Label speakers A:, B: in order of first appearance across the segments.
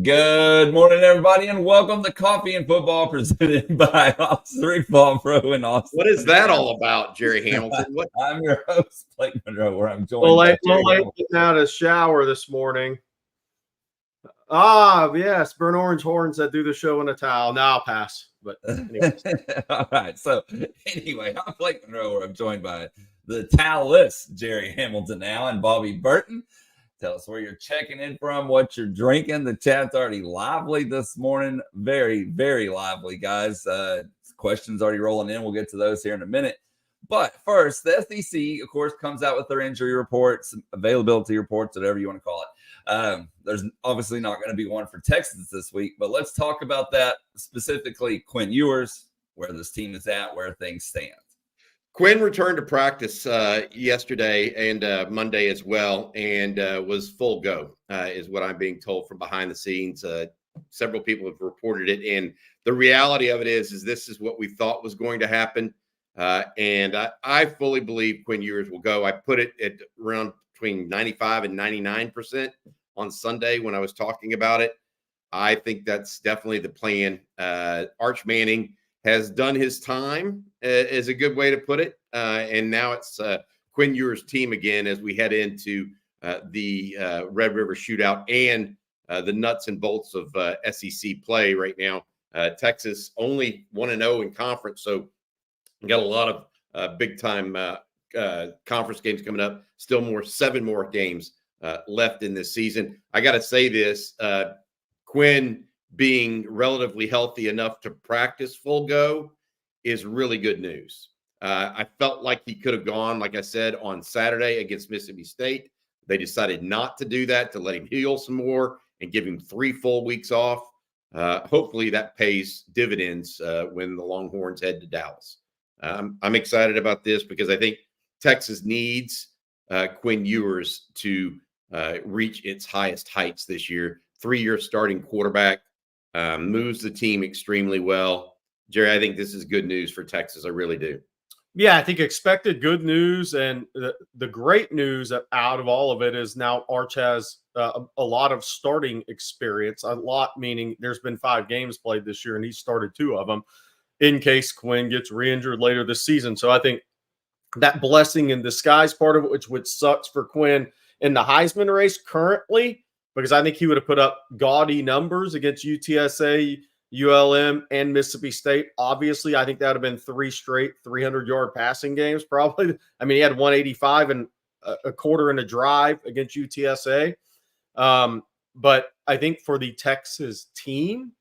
A: Good morning, everybody, and welcome to Coffee and Football presented by Officer Ball Pro and Austin.
B: What is that all about, Jerry Hamilton?
A: I'm your host, Blake Monroe, where I'm joined by
C: Jerry Hamilton. Getting out of the shower this morning. Yes, burnt orange horns that do the show in a towel. Now I'll pass. But anyways.
A: All right. So anyway, I'm Blake Monroe, where I'm joined by the towelless Jerry Hamilton now and Bobby Burton. Tell us where you're checking in from, what you're drinking. The chat's already lively this morning. Very, very lively, guys. Questions already rolling in. We'll get to those here in a minute. But first, the SEC, of course, comes out with their injury reports, availability reports, whatever you want to call it. There's obviously not going to be one for Texas this week, but let's talk about that, specifically Quinn Ewers, where this team is at, where things stand.
B: Quinn returned to practice yesterday and Monday as well, and was full go, is what I'm being told from behind the scenes. Several people have reported it, and the reality of it is this is what we thought was going to happen, and I fully believe Quinn Ewers will go. I put it at around between 95 and 99% on Sunday when I was talking about it. I think that's definitely the plan. Arch Manning has done his time, is a good way to put it. And now it's Quinn Ewers' team again as we head into the Red River Shootout and the nuts and bolts of SEC play right now. Texas only 1-0 in conference, so we got a lot of big-time conference games coming up. Still 7 more games left in this season. I got to say this, Quinn being relatively healthy enough to practice full go is really good news. I felt like he could have gone, like I said, on Saturday against Mississippi State. They decided not to do that, to let him heal some more and give him 3 full weeks off. Hopefully that pays dividends when the Longhorns head to Dallas. I'm excited about this because I think Texas needs Quinn Ewers to reach its highest heights this year. 3-year starting quarterback. Moves the team extremely well. Jerry, I think this is good news for Texas. I really do.
C: Yeah, I think expected good news. And the great news out of all of it is now Arch has a lot of starting experience. A lot meaning there's been 5 games played this year, and he started 2 of them in case Quinn gets re-injured later this season. So I think that blessing in disguise part of it, which sucks for Quinn in the Heisman race currently, because I think he would have put up gaudy numbers against UTSA, ULM, and Mississippi State. Obviously, I think that would have been 3 straight 300-yard passing games probably. I mean, he had 185 and a quarter in a drive against UTSA. But I think for the Texas team,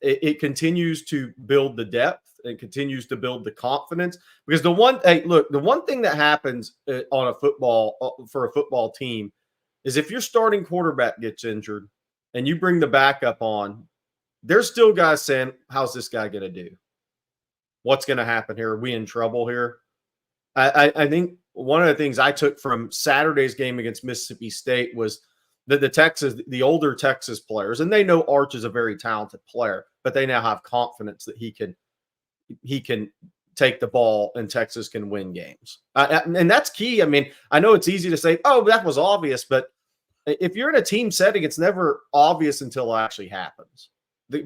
C: it continues to build the depth. It continues to build the confidence. Because the one thing that happens on a football team is if your starting quarterback gets injured and you bring the backup on, there's still guys saying, how's this guy going to do? What's going to happen here? Are we in trouble here? I think one of the things I took from Saturday's game against Mississippi State was that the older Texas players, and they know Arch is a very talented player, but they now have confidence that he can take the ball and Texas can win games. And that's key. I mean, I know it's easy to say, oh, that was obvious, but if you're in a team setting, it's never obvious until it actually happens.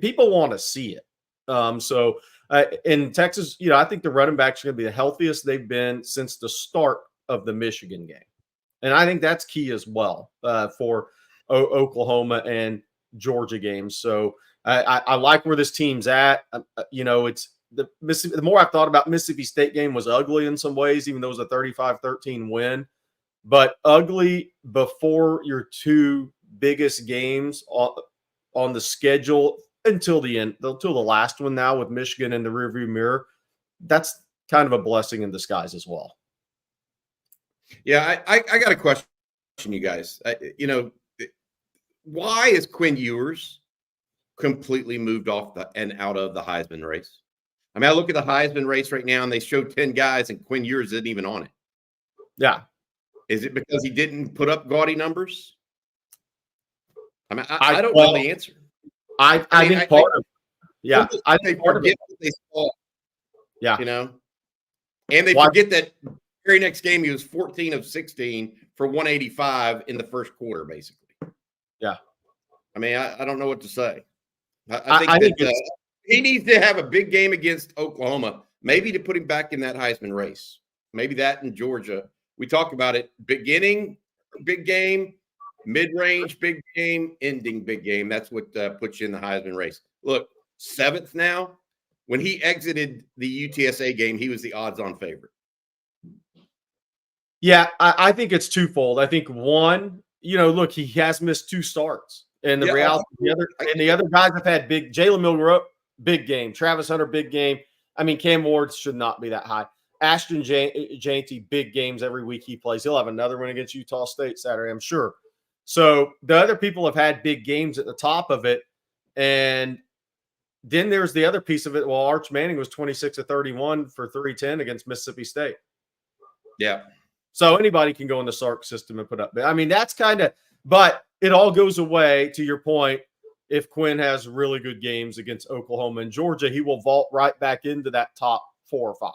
C: People want to see it. So in Texas, I think the running backs are going to be the healthiest they've been since the start of the Michigan game. And I think that's key as well for Oklahoma and Georgia games. So I like where this team's at. It's the more I've thought about Mississippi State game was ugly in some ways, even though it was a 35-13 win, but ugly before your 2 biggest games on the schedule until the end, until the last one now with Michigan in the rearview mirror. That's kind of a blessing in disguise as well.
B: Yeah, I got a question, you guys. Why is Quinn Ewers completely moved off and out of the Heisman race? I mean, I look at the Heisman race right now, and they show 10 guys, and Quinn Ewers isn't even on it.
C: Yeah.
B: Is it because he didn't put up gaudy numbers? I mean, I don't know the answer.
C: I think part of yeah. I think part of it.
B: What they saw,
C: yeah.
B: And they forget that very next game he was 14 of 16 for 185 in the first quarter, basically.
C: Yeah.
B: I mean, I don't know what to say. I think that he needs to have a big game against Oklahoma, maybe to put him back in that Heisman race. Maybe that in Georgia. We talk about it beginning, big game, mid-range, big game, ending big game. That's what puts you in the Heisman race. Look, 7th now. When he exited the UTSA game, he was the odds-on favorite.
C: Yeah, I think it's twofold. I think one, look, he has missed 2 starts. And the reality, the other guys have had big. Jalen Milroe, big game. Travis Hunter, big game. I mean, Cam Ward should not be that high. Ashton Jainty, big games every week he plays. He'll have another one against Utah State Saturday, I'm sure. So the other people have had big games at the top of it. And then there's the other piece of it. Well, Arch Manning was 26 of 31 for 310 against Mississippi State.
B: Yeah.
C: So anybody can go in the Sark system and put up. I mean, that's kind of – but it all goes away, to your point, if Quinn has really good games against Oklahoma and Georgia, he will vault right back into that top 4 or 5.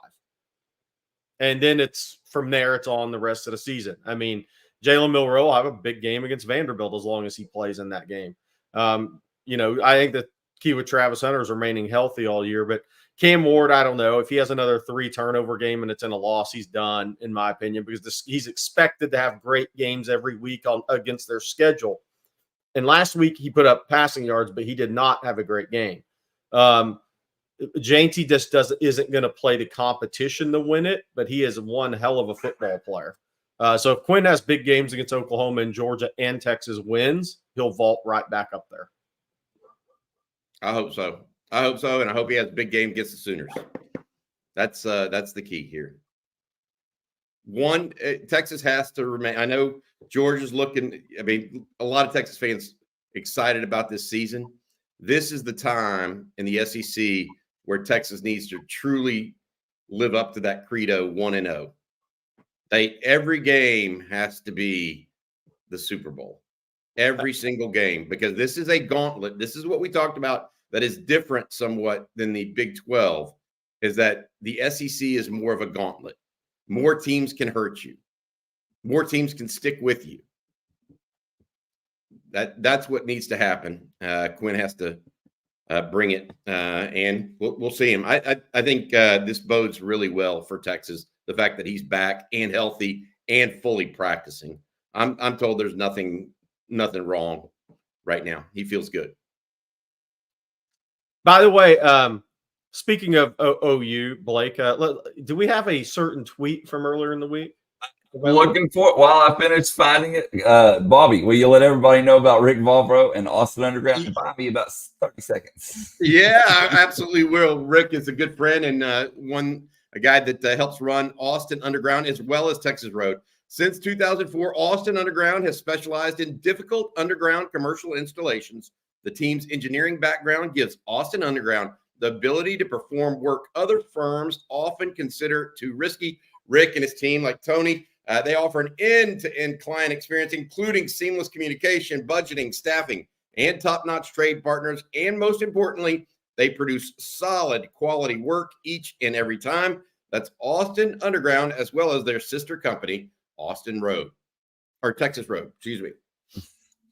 C: And then it's from there, it's on the rest of the season. I mean, Jalen Milroe will have a big game against Vanderbilt as long as he plays in that game. I think the key with Travis Hunter is remaining healthy all year. But Cam Ward, I don't know. If he has another 3 turnover game and it's in a loss, he's done, in my opinion, because he's expected to have great games every week against their schedule. And last week he put up passing yards, but he did not have a great game. Jainty just isn't going to play the competition to win it, but he is one hell of a football player. So if Quinn has big games against Oklahoma and Georgia and Texas wins, he'll vault right back up there.
B: I hope so. And I hope he has a big game against the Sooners. That's the key here. One, Texas has to remain. I know Georgia's looking. I mean, a lot of Texas fans excited about this season. This is the time in the SEC where Texas needs to truly live up to that credo 1-0. Every game has to be the Super Bowl. Every single game, because this is a gauntlet. This is what we talked about that is different somewhat than the Big 12, is that the SEC is more of a gauntlet. More teams can hurt you. More teams can stick with you. That's what needs to happen. Quinn has to bring it, and we'll see him. I think this bodes really well for Texas. The fact that he's back and healthy and fully practicing. I'm told there's nothing wrong right now. He feels good.
C: By the way, speaking of OU, Blake, do we have a certain tweet from earlier in the week?
A: Looking for it while I finish finding it. Bobby, will you let everybody know about Rick Volbro and Austin Underground? Bobby, about 30 seconds.
B: Yeah, I absolutely will. Rick is a good friend and a guy that helps run Austin Underground as well as Texas Road. Since 2004, Austin Underground has specialized in difficult underground commercial installations. The team's engineering background gives Austin Underground the ability to perform work other firms often consider too risky. Rick and his team, like Tony, they offer an end-to-end client experience, including seamless communication, budgeting, staffing, and top-notch trade partners. And most importantly, they produce solid quality work each and every time. That's Austin Underground, as well as their sister company, Texas Road, excuse me.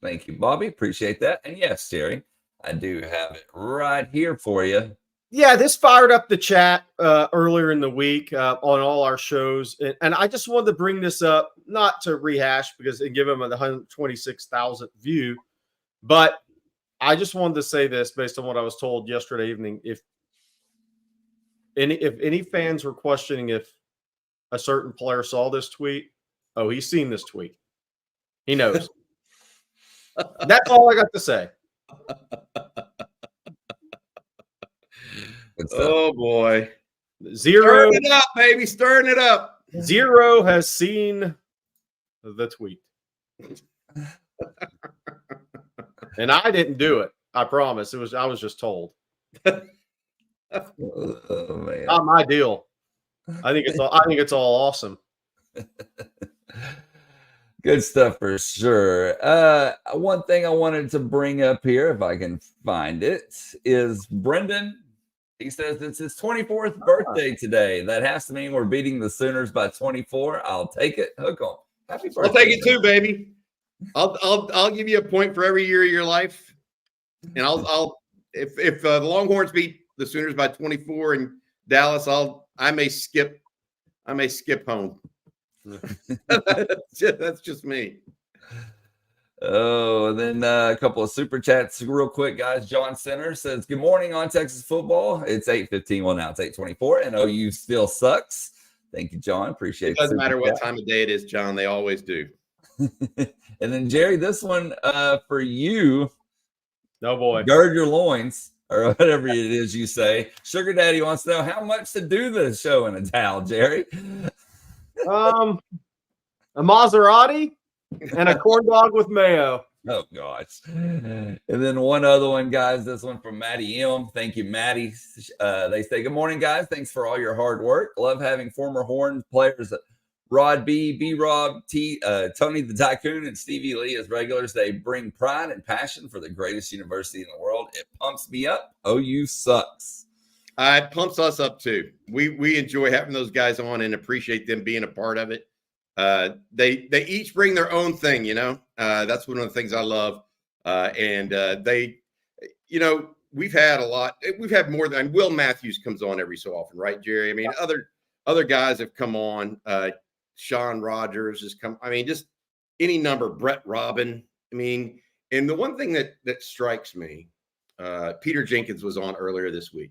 A: Thank you, Bobby. Appreciate that. And yes, Terry, I do have it right here for you.
C: Yeah, this fired up the chat earlier in the week on all our shows. And I just wanted to bring this up, not to rehash and give them a 126,000th view, but I just wanted to say this based on what I was told yesterday evening. If any fans were questioning if a certain player saw this tweet, he's seen this tweet. He knows. That's all I got to say.
B: Oh boy.
C: Zero.
B: Stirring it up, baby. Stirring it up.
C: Zero has seen the tweet. And I didn't do it. I promise. I was just told.
A: Oh, man.
C: Not my deal. I think it's all awesome.
A: Good stuff for sure. One thing I wanted to bring up here, if I can find it, is Brendan. He says it's his 24th birthday today. That has to mean we're beating the Sooners by 24. I'll take it. Hook 'em. Happy birthday.
B: I'll take it too, baby. I'll give you a point for every year of your life And I'll if the Longhorns beat the Sooners by 24 in Dallas, I may skip home. That's just me.
A: Oh, and then a couple of super chats real quick, guys. John Center says, good morning on Texas football. It's 8:15. Well, now it's 8:24, and OU still sucks. Thank you, John. Appreciate it.
B: Doesn't matter what time of day it is, John. They always do.
A: And then, Jerry, this one for you.
C: No, boy.
A: Gird your loins, or whatever it is you say. Sugar Daddy wants to know how much to do the show in a towel, Jerry.
C: A Maserati and a corn dog with mayo.
A: Oh, gosh. And then one other one, guys. This one from Maddie M. Thank you, Maddie. They say, good morning, guys. Thanks for all your hard work. Love having former Horns players, Rod B, B-Rob, Tony the Tycoon, and Stevie Lee as regulars. They bring pride and passion for the greatest university in the world. It pumps me up. OU sucks.
B: It pumps us up, too. We enjoy having those guys on and appreciate them being a part of it. They each bring their own thing, you know. That's one of the things I love. They, you know, we've had a lot. We've had more than Will Matthews comes on every so often, right, Jerry? I mean, other guys have come on. Sean Rogers has come. I mean, just any number. Brett Robin. I mean, and the one thing that strikes me, Peter Jenkins was on earlier this week.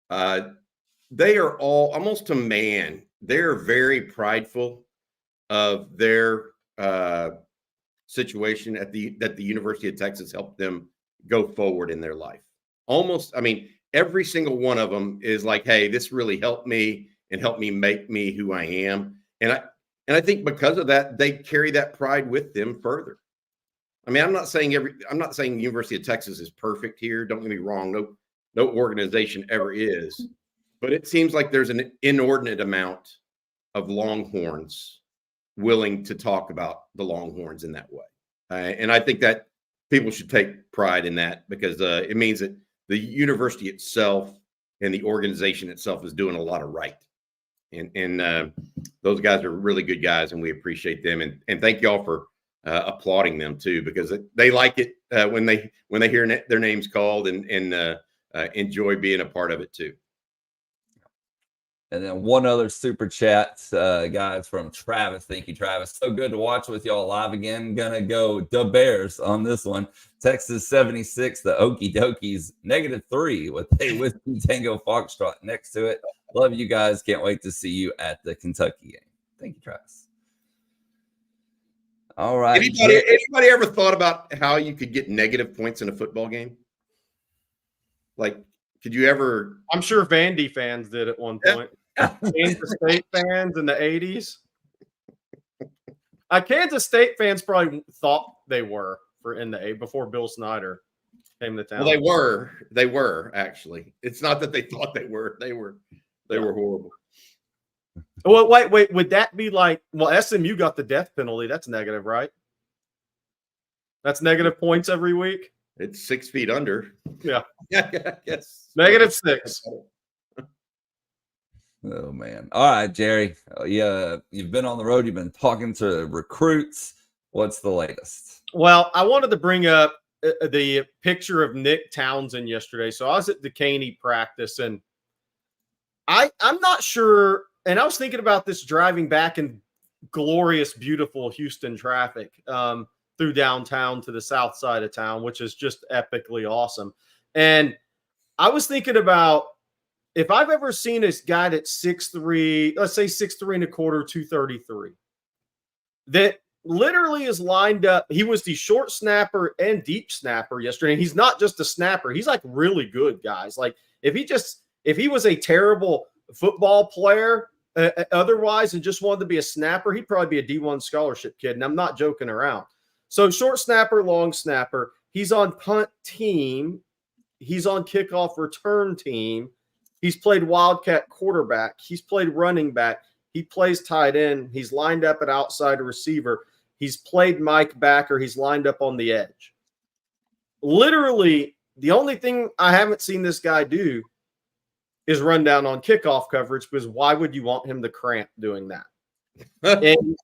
B: They are all almost to man. They're very prideful of their situation that the University of Texas helped them go forward in their life. Almost, I mean, every single one of them is like, hey, this really helped me and helped me make me who I am. And I think because of that, they carry that pride with them further. I mean, I'm not saying the University of Texas is perfect here. Don't get me wrong. No organization ever is. But it seems like there's an inordinate amount of Longhorns willing to talk about the Longhorns in that way. And I think that people should take pride in that because it means that the university itself and the organization itself is doing a lot of right. And those guys are really good guys, and we appreciate them. And thank y'all for applauding them too, because they like it when they hear their names called and enjoy being a part of it too.
A: And then one other super chat, guys, from Travis. Thank you, Travis. So good to watch with y'all live again. Gonna go the Bears on this one. Texas 76, the Okie Dokies, -3 with a Whiskey Tango Foxtrot next to it. Love you guys. Can't wait to see you at the Kentucky game. Thank you, Travis. All right.
B: Anybody ever thought about how you could get negative points in a football game? Like, could you ever?
C: I'm sure Vandy fans did at one point. Kansas State fans in the 80s. Kansas State fans probably thought they were in the 80s before Bill Snyder came to town.
B: Well, they were actually. It's not that they thought they were. They were horrible.
C: Well, wait. Would that be like? Well, SMU got the death penalty. That's negative, right? That's negative points every week.
B: It's 6 feet under.
C: Yeah.
B: Yes.
C: -6.
A: Oh, man. All right, Jerry. Yeah, you've been on the road. You've been talking to recruits. What's the latest?
C: Well, I wanted to bring up the picture of Nick Townsend yesterday. So I was at Duquesne practice, and I'm not sure. And I was thinking about this driving back in glorious, beautiful Houston traffic through downtown to the south side of town, which is just epically awesome. And I was thinking about if I've ever seen this guy that's 6'3", let's say 6'3 1/4", 233, that literally is lined up. He was the short snapper and deep snapper yesterday. And he's not just a snapper. He's like really good, guys. Like if he was a terrible football player otherwise and just wanted to be a snapper, he'd probably be a D1 scholarship kid. And I'm not joking around. So short snapper, long snapper. He's on punt team. He's on kickoff return team. He's played wildcat quarterback. He's played running back. He plays tight end. He's lined up at outside receiver. He's played Mike backer. He's lined up on the edge. Literally, the only thing I haven't seen this guy do is run down on kickoff coverage, because why would you want him to cramp doing that? And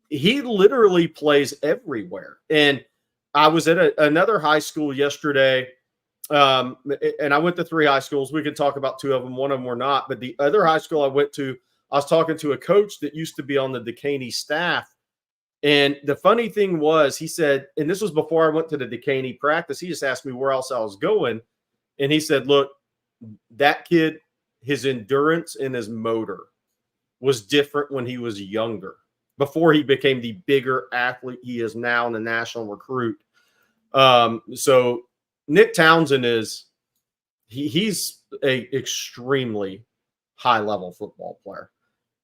C: he literally plays everywhere. And I was at another high school yesterday, and I went to 3 high schools. We can talk about 2 of them. One of them were not. But the other high school I went to, I was talking to a coach that used to be on the Decaney staff. And the funny thing was, he said, and this was before I went to the Decaney practice, he just asked me where else I was going. And he said, look, that kid, his endurance and his motor was different when he was younger, before he became the bigger athlete he is now and the national recruit. So Nick Townsend he's a extremely high level football player.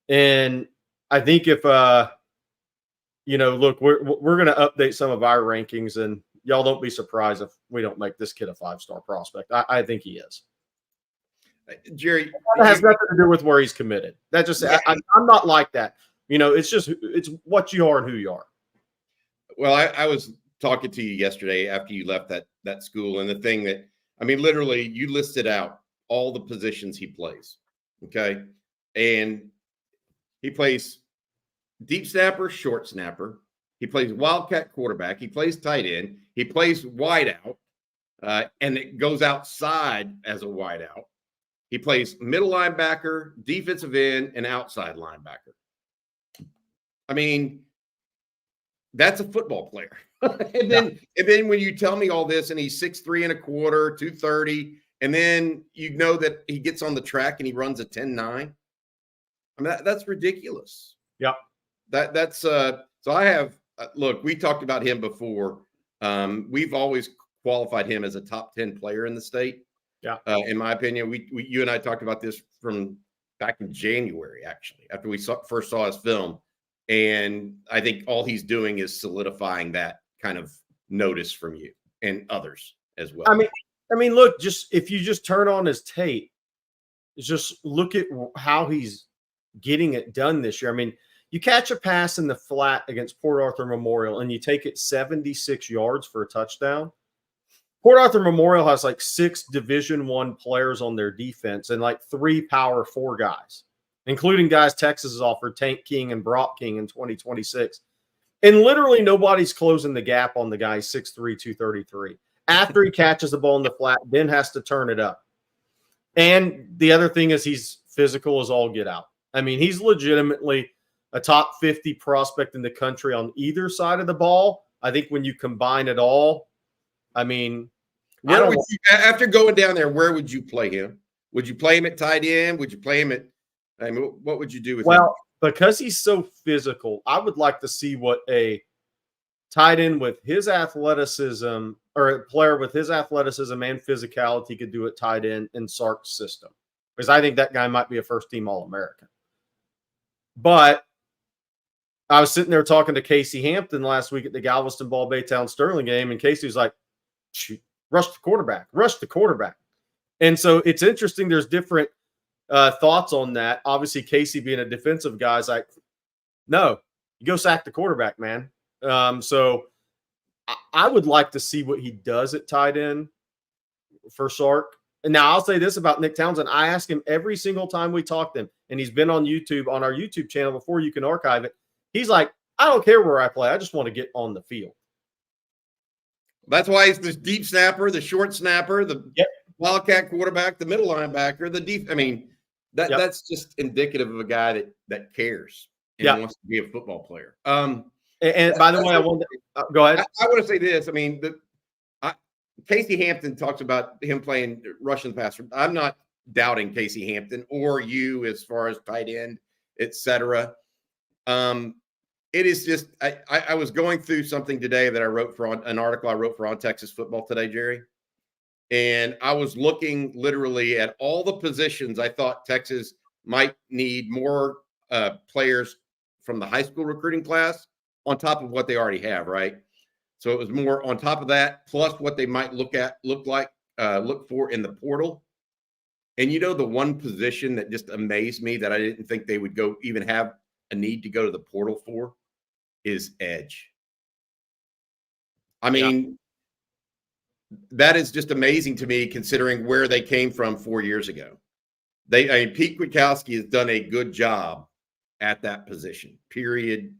C: And I think if, look, we're going to update some of our rankings, and y'all don't be surprised if we don't make this kid a 5-star prospect. I think he is.
B: Jerry,
C: that has nothing to do with where he's committed. That just I'm not like that. It's what you are and who you are.
B: Well, I was talking to you yesterday after you left that school, and the thing that, literally you listed out all the positions he plays. Okay. And he plays deep snapper, short snapper. He plays wildcat quarterback. He plays tight end. He plays wide out, and it goes outside as a wide out. He plays middle linebacker, defensive end, and outside linebacker. That's a football player. and then when you tell me all this, and he's 6'3 1/4, 230, and then that he gets on the track and he runs a 10.9. That's ridiculous.
C: Yeah.
B: That's so I have look, we talked about him before. We've always qualified him as a top 10 player in the state.
C: Yeah.
B: In my opinion, you and I talked about this from back in January, actually, after we first saw his film. And I think all he's doing is solidifying that kind of notice from you and others as well.
C: Look, if you just turn on his tape, just look at how he's getting it done this year. You catch a pass in the flat against Port Arthur Memorial and you take it 76 yards for a touchdown. Port Arthur Memorial has like 6 Division I players on their defense and like 3 Power 4 guys, including guys Texas has offered, Tank King and Brock King in 2026. And literally nobody's closing the gap on the guy 6'3", 233. After he catches the ball in the flat, then has to turn it up. And the other thing is he's physical as all get out. He's legitimately a top 50 prospect in the country on either side of the ball. I think when you combine it all,
B: after going down there, where would you play him? Would you play him at tight end? Would you play him at what would you do with him?
C: Well, because he's so physical, I would like to see what a tight end with his athleticism, or a player with his athleticism and physicality, could do at tight end in Sark's system. Because I think that guy might be a first-team All-American. But I was sitting there talking to Casey Hampton last week at the Galveston Ball Baytown Sterling game, and Casey was like, shoot, rush the quarterback. And so it's interesting. There's different thoughts on that. Obviously, Casey being a defensive guy is like, no, you go sack the quarterback, man. So I would like to see what he does at tight end for Sark. And now I'll say this about Nick Townsend. I ask him every single time we talk to him, and he's been on YouTube, on our YouTube channel before you can archive it. He's like, I don't care where I play. I just want to get on the field.
B: That's why he's the deep snapper, the short snapper, the wildcat quarterback, the middle linebacker, the deep. That's just indicative of a guy that cares and wants to be a football player.
C: And by the way, I want to go ahead.
B: I want to say this. Casey Hampton talks about him playing Russian pass. I'm not doubting Casey Hampton or you as far as tight end, etc. It is just I was going through something today that I wrote for an article I wrote for On Texas Football Today, Jerry, and I was looking literally at all the positions I thought Texas might need more players from the high school recruiting class on top of what they already have, right? So it was more on top of that, plus what they might look for in the portal. And the one position that just amazed me that I didn't think they would even have a need to go to the portal for is edge. That is just amazing to me, considering where they came from 4 years ago. Pete Kwiatkowski has done a good job at that position, period,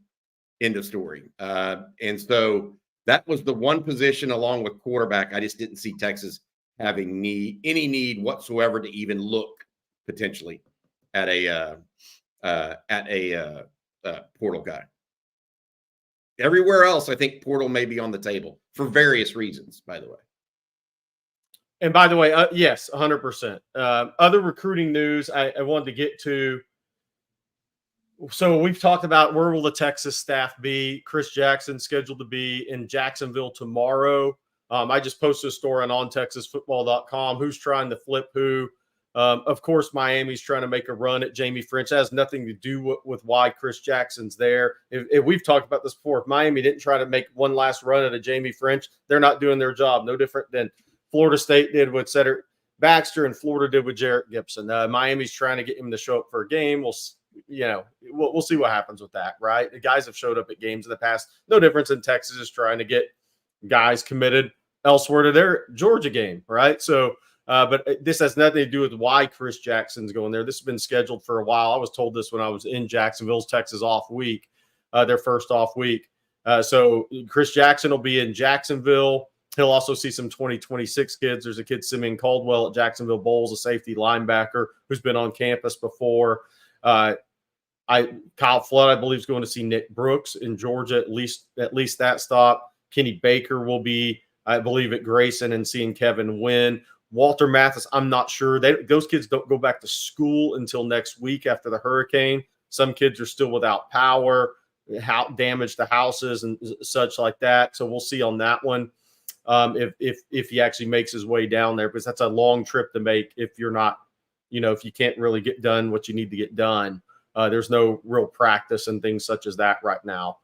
B: end of story. And so That was the one position along with quarterback I just didn't see Texas having any need whatsoever to even look potentially at a portal guy. Everywhere else, I think portal may be on the table for various reasons, by the way.
C: And by the way, yes, 100%. Other recruiting news I wanted to get to. So we've talked about where will the Texas staff be. Chris Jackson scheduled to be in Jacksonville tomorrow. I just posted a story on ontexasfootball.com. Who's trying to flip who? Of course, Miami's trying to make a run at Jamie French. That has nothing to do with why Chris Jackson's there. If we've talked about this before, if Miami didn't try to make one last run at a Jamie French, they're not doing their job. No different than Florida State did with Cedric Baxter and Florida did with Jarrett Gibson. Miami's trying to get him to show up for a game. We'll see what happens with that, right? The guys have showed up at games in the past. No difference in Texas is trying to get guys committed elsewhere to their Georgia game, right? So, but this has nothing to do with why Chris Jackson's going there. This has been scheduled for a while. I was told this when I was in Jacksonville's Texas off week, their first off week. So Chris Jackson will be in Jacksonville. He'll also see some 2026 kids. There's a kid, Simeon Caldwell, at Jacksonville Bowls, a safety linebacker who's been on campus before. Kyle Flood, I believe, is going to see Nick Brooks in Georgia, at least that stop. Kenny Baker will be, I believe, at Grayson and seeing Kevin Wynn. Walter Mathis, I'm not sure. Those kids don't go back to school until next week after the hurricane. Some kids are still without power, damage to houses and such like that. So we'll see on that one. If he actually makes his way down there, because that's a long trip to make if you're not, if you can't really get done what you need to get done. There's no real practice and things such as that right now.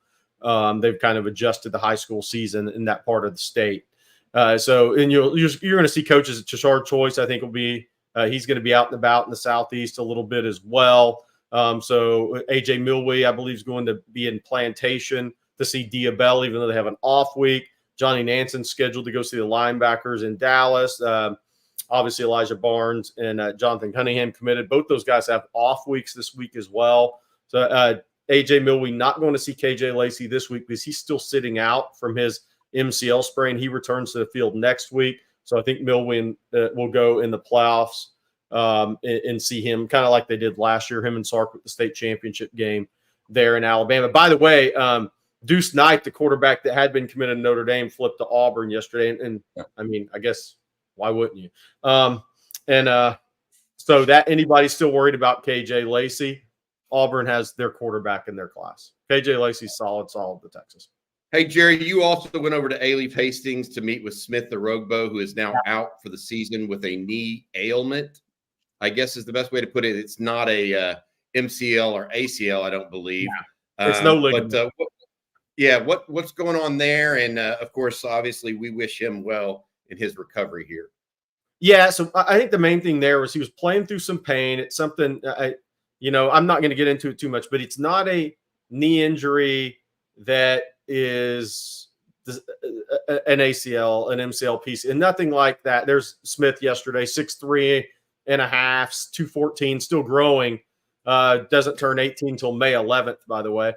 C: They've kind of adjusted the high school season in that part of the state. So you're going to see coaches at Chashard Choice. I think will be he's going to be out and about in the Southeast a little bit as well. So AJ Milwee, I believe, is going to be in Plantation to see Diabell, even though they have an off week. Johnny Nanson's scheduled to go see the linebackers in Dallas. Obviously, Elijah Barnes and Jonathan Cunningham committed. Both those guys have off weeks this week as well. So AJ Milwee not going to see KJ Lacey this week because he's still sitting out from his MCL sprain. He returns to the field next week. So I think Milwee will go in the playoffs and see him kind of like they did last year, him and Sark with the state championship game there in Alabama. By the way, Deuce Knight, the quarterback that had been committed to Notre Dame, flipped to Auburn yesterday. And I mean, I guess why wouldn't you? So that anybody's still worried about KJ Lacey, Auburn has their quarterback in their class. KJ Lacey's solid to Texas.
B: Hey, Jerry, you also went over to A-Leaf Hastings to meet with Smith the Rogbo, who is now out for the season with a knee ailment, I guess is the best way to put it. It's not a MCL or ACL, I don't believe.
C: It's no ligament.
B: But what's going on there? And, of course, obviously, we wish him well in his recovery here.
C: Yeah, so I think the main thing there was he was playing through some pain. It's something, I'm not going to get into it too much, but it's not a knee injury that is an ACL, an MCL piece, and nothing like that. There's Smith yesterday, 6'3 and a half, 214, still growing. Doesn't turn 18 until May 11th, by the way.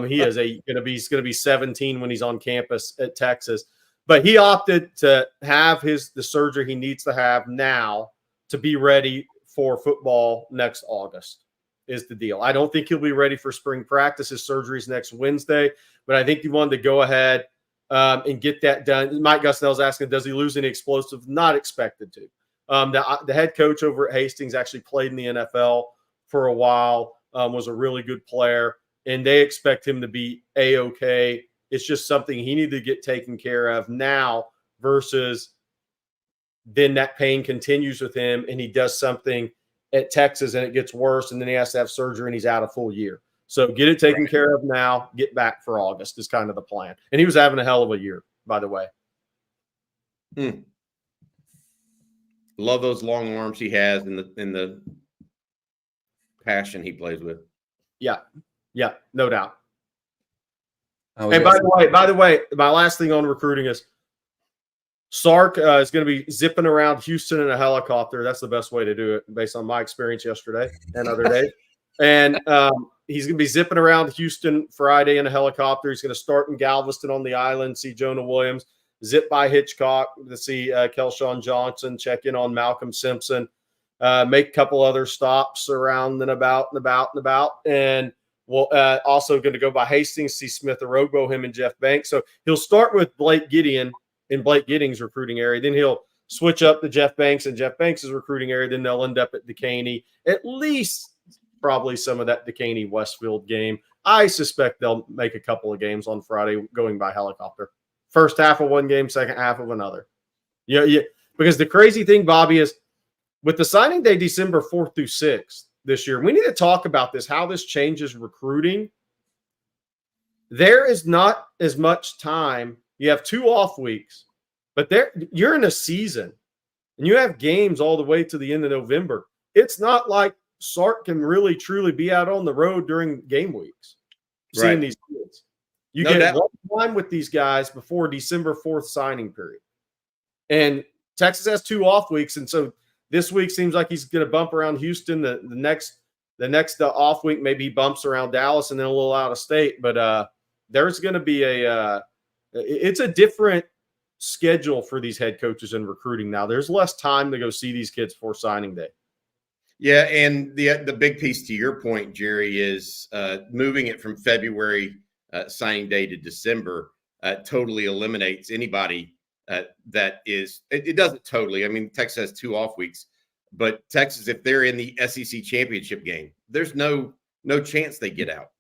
C: He's going to be 17 when he's on campus at Texas. But he opted to have the surgery he needs to have now to be ready for football next August is the deal. I don't think he'll be ready for spring practice. His surgery is next Wednesday, but I think he wanted to go ahead and get that done. Mike Gusnell's asking, does he lose any explosive? Not expected to. The head coach over at Hastings actually played in the NFL for a while, was a really good player, and they expect him to be A-okay. It's just something he needed to get taken care of now versus then that pain continues with him and he does something at Texas and it gets worse and then he has to have surgery and he's out a full year. So get it taken care of now, get back for August is kind of the plan. And he was having a hell of a year, by the way.
B: Love those long arms he has and the passion he plays with.
C: Yeah, no doubt. And by the way, my last thing on recruiting is Sark is going to be zipping around Houston in a helicopter. That's the best way to do it based on my experience yesterday and other days. And he's going to be zipping around Houston Friday in a helicopter. He's going to start in Galveston on the island, see Jonah Williams, zip by Hitchcock to see Kelshawn Johnson, check in on Malcolm Simpson, make a couple other stops around and about. And we'll also going to go by Hastings, see Smith Orogbo, him and Jeff Banks. So he'll start with Blake Gideon in Blake Giddings' recruiting area. Then he'll switch up to Jeff Banks and Jeff Banks' recruiting area. Then they'll end up at Decaney, at least probably some of that Decaney Westfield game. I suspect they'll make a couple of games on Friday going by helicopter. First half of one game, second half of another. Yeah. Because the crazy thing, Bobby, is with the signing day December 4th through 6th this year, we need to talk about this, how this changes recruiting. There is not as much time. You have 2 off weeks, but you're in a season, and you have games all the way to the end of November. It's not like Sark can really, truly be out on the road during game weeks, seeing these kids. You get one time with these guys before December 4th signing period. And Texas has 2 off weeks, and so this week seems like he's going to bump around Houston. The next off week, maybe he bumps around Dallas and then a little out of state. But there's going to be it's a different schedule for these head coaches in recruiting now. There's less time to go see these kids before signing day.
B: Yeah, and the big piece to your point, Jerry, is moving it from February signing day to December totally eliminates anybody that is – it doesn't totally. I mean, Texas has 2 off weeks, but Texas, if they're in the SEC championship game, there's no chance they get out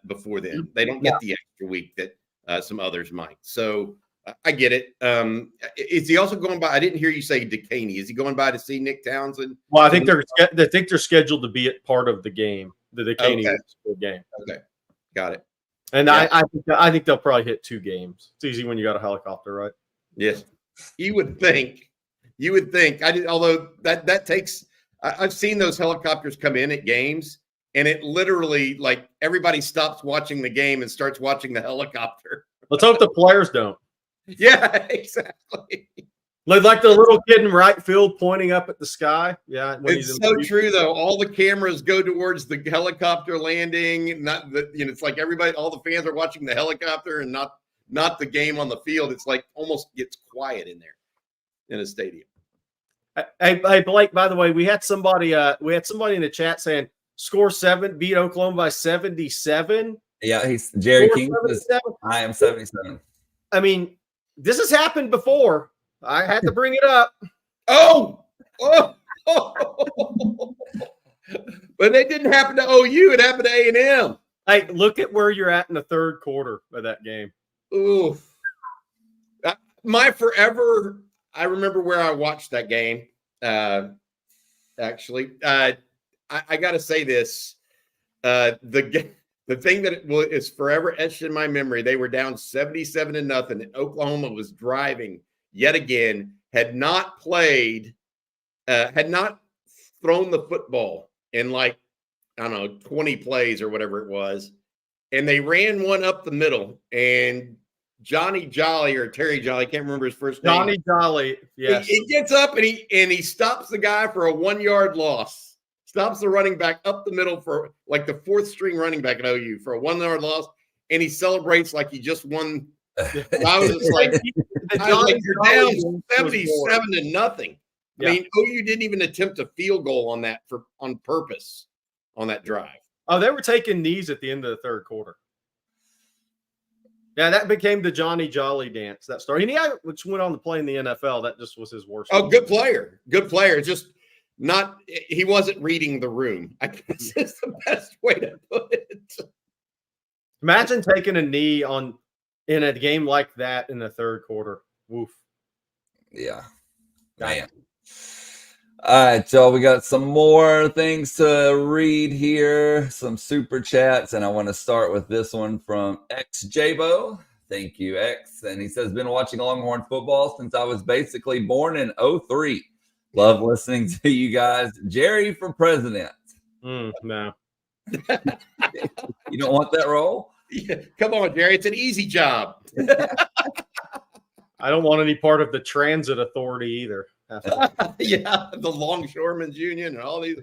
B: before then. They don't get the extra week that some others might. So I get it. Is he also going by? I didn't hear you say Decaney. Is he going by to see Nick Townsend?
C: Well, I think they're scheduled to be at part of the game, the Decaney game.
B: Okay, got it.
C: And I think they'll probably hit 2 games. It's easy when you got a helicopter, right?
B: Yes, you would think. Although that takes. I've seen those helicopters come in at games, and it literally like everybody stops watching the game and starts watching the helicopter.
C: Let's hope the players don't.
B: Yeah, exactly.
C: Like the little kid in right field pointing up at the sky. Yeah,
B: it's so true though. All the cameras go towards the helicopter landing. Not the, it's like everybody, all the fans are watching the helicopter and not the game on the field. It's like almost gets quiet in there in a stadium.
C: Hey, Blake. By the way, we had somebody in the chat saying score 7, beat Oklahoma by 77.
A: Yeah, he's Jerry King. I am 77.
C: I mean, this has happened before. I had to bring it up.
B: Oh. But it didn't happen to OU. It happened to A&M.
C: Hey, look at where you're at in the third quarter of that game.
B: Ooh. My forever, I remember where I watched that game. Actually, I got to say this. The thing that is forever etched in my memory, they were down 77-0, and Oklahoma was driving yet again, had not thrown the football in 20 plays or whatever it was. And they ran one up the middle, and Johnny Jolly or Terry Jolly, I can't remember his first name.
C: Johnny Jolly, yes.
B: He gets up and he stops the guy for a 1-yard loss. Stops the running back up the middle for like the 4th string running back at OU for a 1-yard loss, and he celebrates like he just won. I was just like, you're down 77-0. I mean, OU didn't even attempt a field goal on purpose on that drive.
C: Oh, they were taking knees at the end of the third quarter. Yeah, that became the Johnny Jolly dance. That started. Which went on to play in the NFL. That just was his worst.
B: Oh, good player. Good player. Just he wasn't reading the room. I guess is the best way to put it.
C: Imagine taking a knee in a game like that in the third quarter. Woof.
A: Yeah. Man. All right, y'all. We got some more things to read here, some super chats, and I want to start with this one from XJbo. Thank you, X. And he says, been watching Longhorn football since I was basically born in 03. Love listening to you guys. Jerry for president.
C: No.
A: You don't want that role?
B: Yeah. Come on, Jerry. It's an easy job.
C: I don't want any part of the transit authority either.
B: Yeah, the Longshoremen's Union and all these.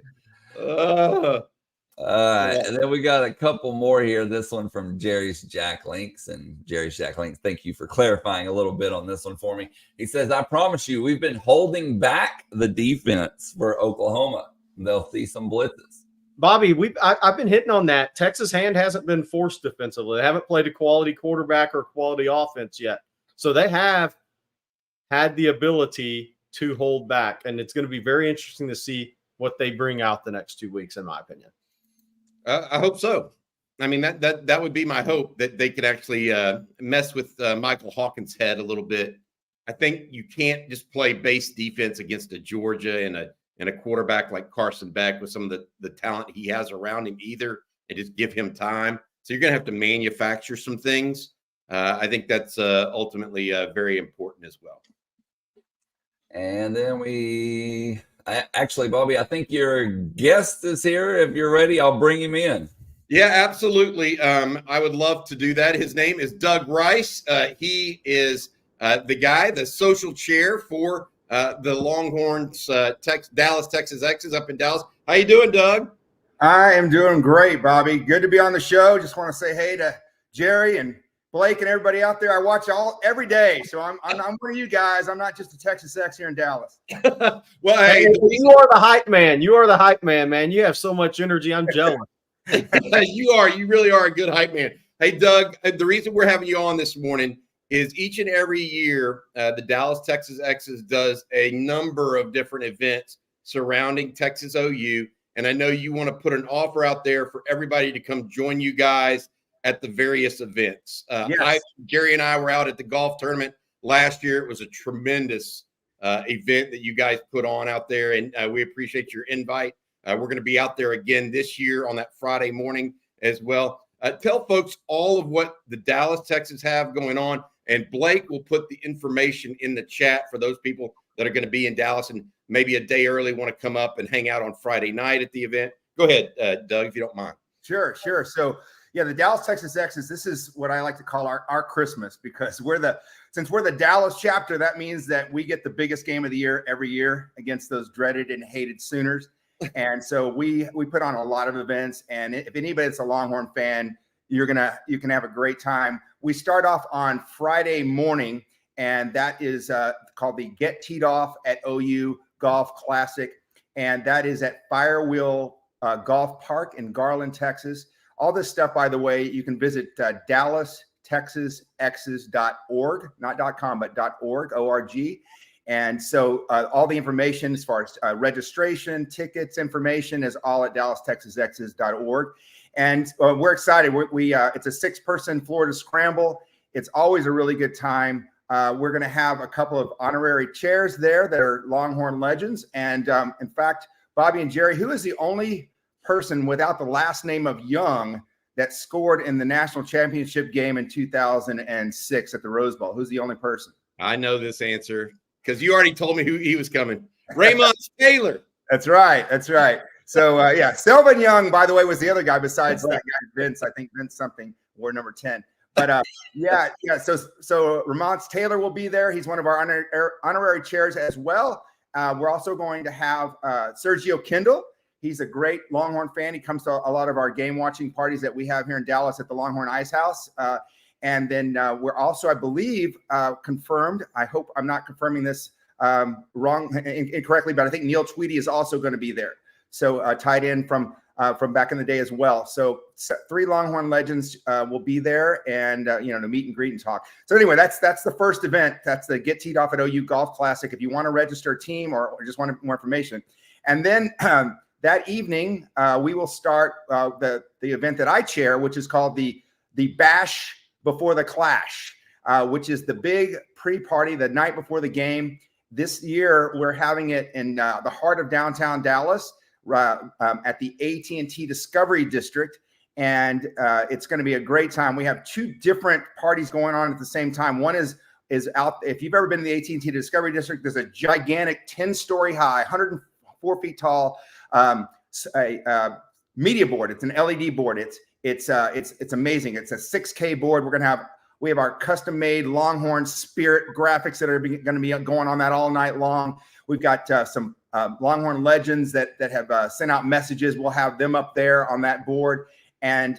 A: And then we got a couple more here. This one from Jerry's Jack Links. And Jerry's Jack Links, thank you for clarifying a little bit on this one for me. He says, I promise you, we've been holding back the defense for Oklahoma. They'll see some blitzes.
C: Bobby, I've been hitting on that. Texas hand hasn't been forced defensively. They haven't played a quality quarterback or quality offense yet. So they have had the ability to hold back. And it's going to be very interesting to see what they bring out the next 2 weeks, in my opinion.
B: I hope so. I mean, that would be my hope, that they could actually mess with Michael Hawkins' head a little bit. I think you can't just play base defense against a Georgia and a quarterback like Carson Beck with some of the talent he has around him either, and just give him time. So you're going to have to manufacture some things. I think that's ultimately very important as well.
A: And then actually, Bobby, I think your guest is here. If you're ready, I'll bring him in.
B: Yeah, absolutely. I would love to do that. His name is Doug Rice. He is the social chair for the Longhorns, Dallas, Texas X's up in Dallas. How you doing, Doug?
D: I am doing great, Bobby. Good to be on the show. Just want to say hey to Jerry and Blake and everybody out there. I watch every day, so I'm one of you guys. I'm not just a Texas X here in Dallas.
B: Well,
C: hey, you are the hype man. You are the hype man, man. You have so much energy. I'm jealous.
B: You really are a good hype man. Hey, Doug, the reason we're having you on this morning is each and every year, the Dallas Texas X's does a number of different events surrounding Texas OU. And I know you want to put an offer out there for everybody to come join you guys at the various events.
D: Yes.
B: Jerry and I were out at the golf tournament last year. It was a tremendous event that you guys put on out there, and we appreciate your invite. We're going to be out there again this year on that Friday morning as well. Tell folks all of what the Dallas Texans have going on, and Blake will put the information in the chat for those people that are going to be in Dallas and maybe a day early want to come up and hang out on Friday night at the event. Go ahead, Doug, if you don't mind.
D: Sure. So, yeah, the Dallas Texas X's, this is what I like to call our Christmas, because since we're the Dallas chapter, that means that we get the biggest game of the year every year against those dreaded and hated Sooners. And so we put on a lot of events, and if anybody's a Longhorn fan, you can have a great time. We start off on Friday morning, and that is called the Get Teed Off at OU Golf Classic, and that is at Firewheel Golf Park in Garland, Texas. All this stuff, by the way, you can visit DallasTexasX's.org, not .com, but .org, O-R-G. And so all the information as far as registration, tickets, information is all at DallasTexasX's.org. And we're excited. It's a 6-person Florida scramble. It's always a really good time. We're going to have a couple of honorary chairs there that are Longhorn legends. And in fact, Bobby and Jerry, who is the only person without the last name of Young that scored in the national championship game in 2006 at the Rose Bowl? Who's the only person?
B: I know this answer because you already told me who he was coming. Raymond Taylor.
D: That's right. So, yeah, Sylvan Young, by the way, was the other guy besides that guy, Vince. I think Vince something wore number 10. But, yeah. So Ramon Taylor will be there. He's one of our honorary chairs as well. We're also going to have Sergio Kindle. He's a great Longhorn fan. He comes to a lot of our game watching parties that we have here in Dallas at the Longhorn Ice House. And then we're also, I believe, confirmed. I hope I'm not confirming this incorrectly, but I think Neil Tweedy is also going to be there. So tied in from back in the day as well. So 3 Longhorn legends will be there, and to meet and greet and talk. So anyway, that's the first event. That's the Get Teed Off at OU Golf Classic. If you want to register a team or just want more information, and then that evening we will start the event that I chair, which is called the Bash Before the Clash, which is the big pre-party the night before the game. This year we're having it in the heart of downtown Dallas. At the AT&T Discovery District, and it's going to be a great time. We have 2 different parties going on at the same time. One is out. If you've ever been to the AT&T Discovery District, there's a gigantic 10-story high, 104 feet tall media board. It's an LED board. It's amazing. It's a 6K board. We have our custom-made Longhorn Spirit graphics that are going to be going on that all night long. We've got some Longhorn legends that have sent out messages. We'll have them up there on that board. And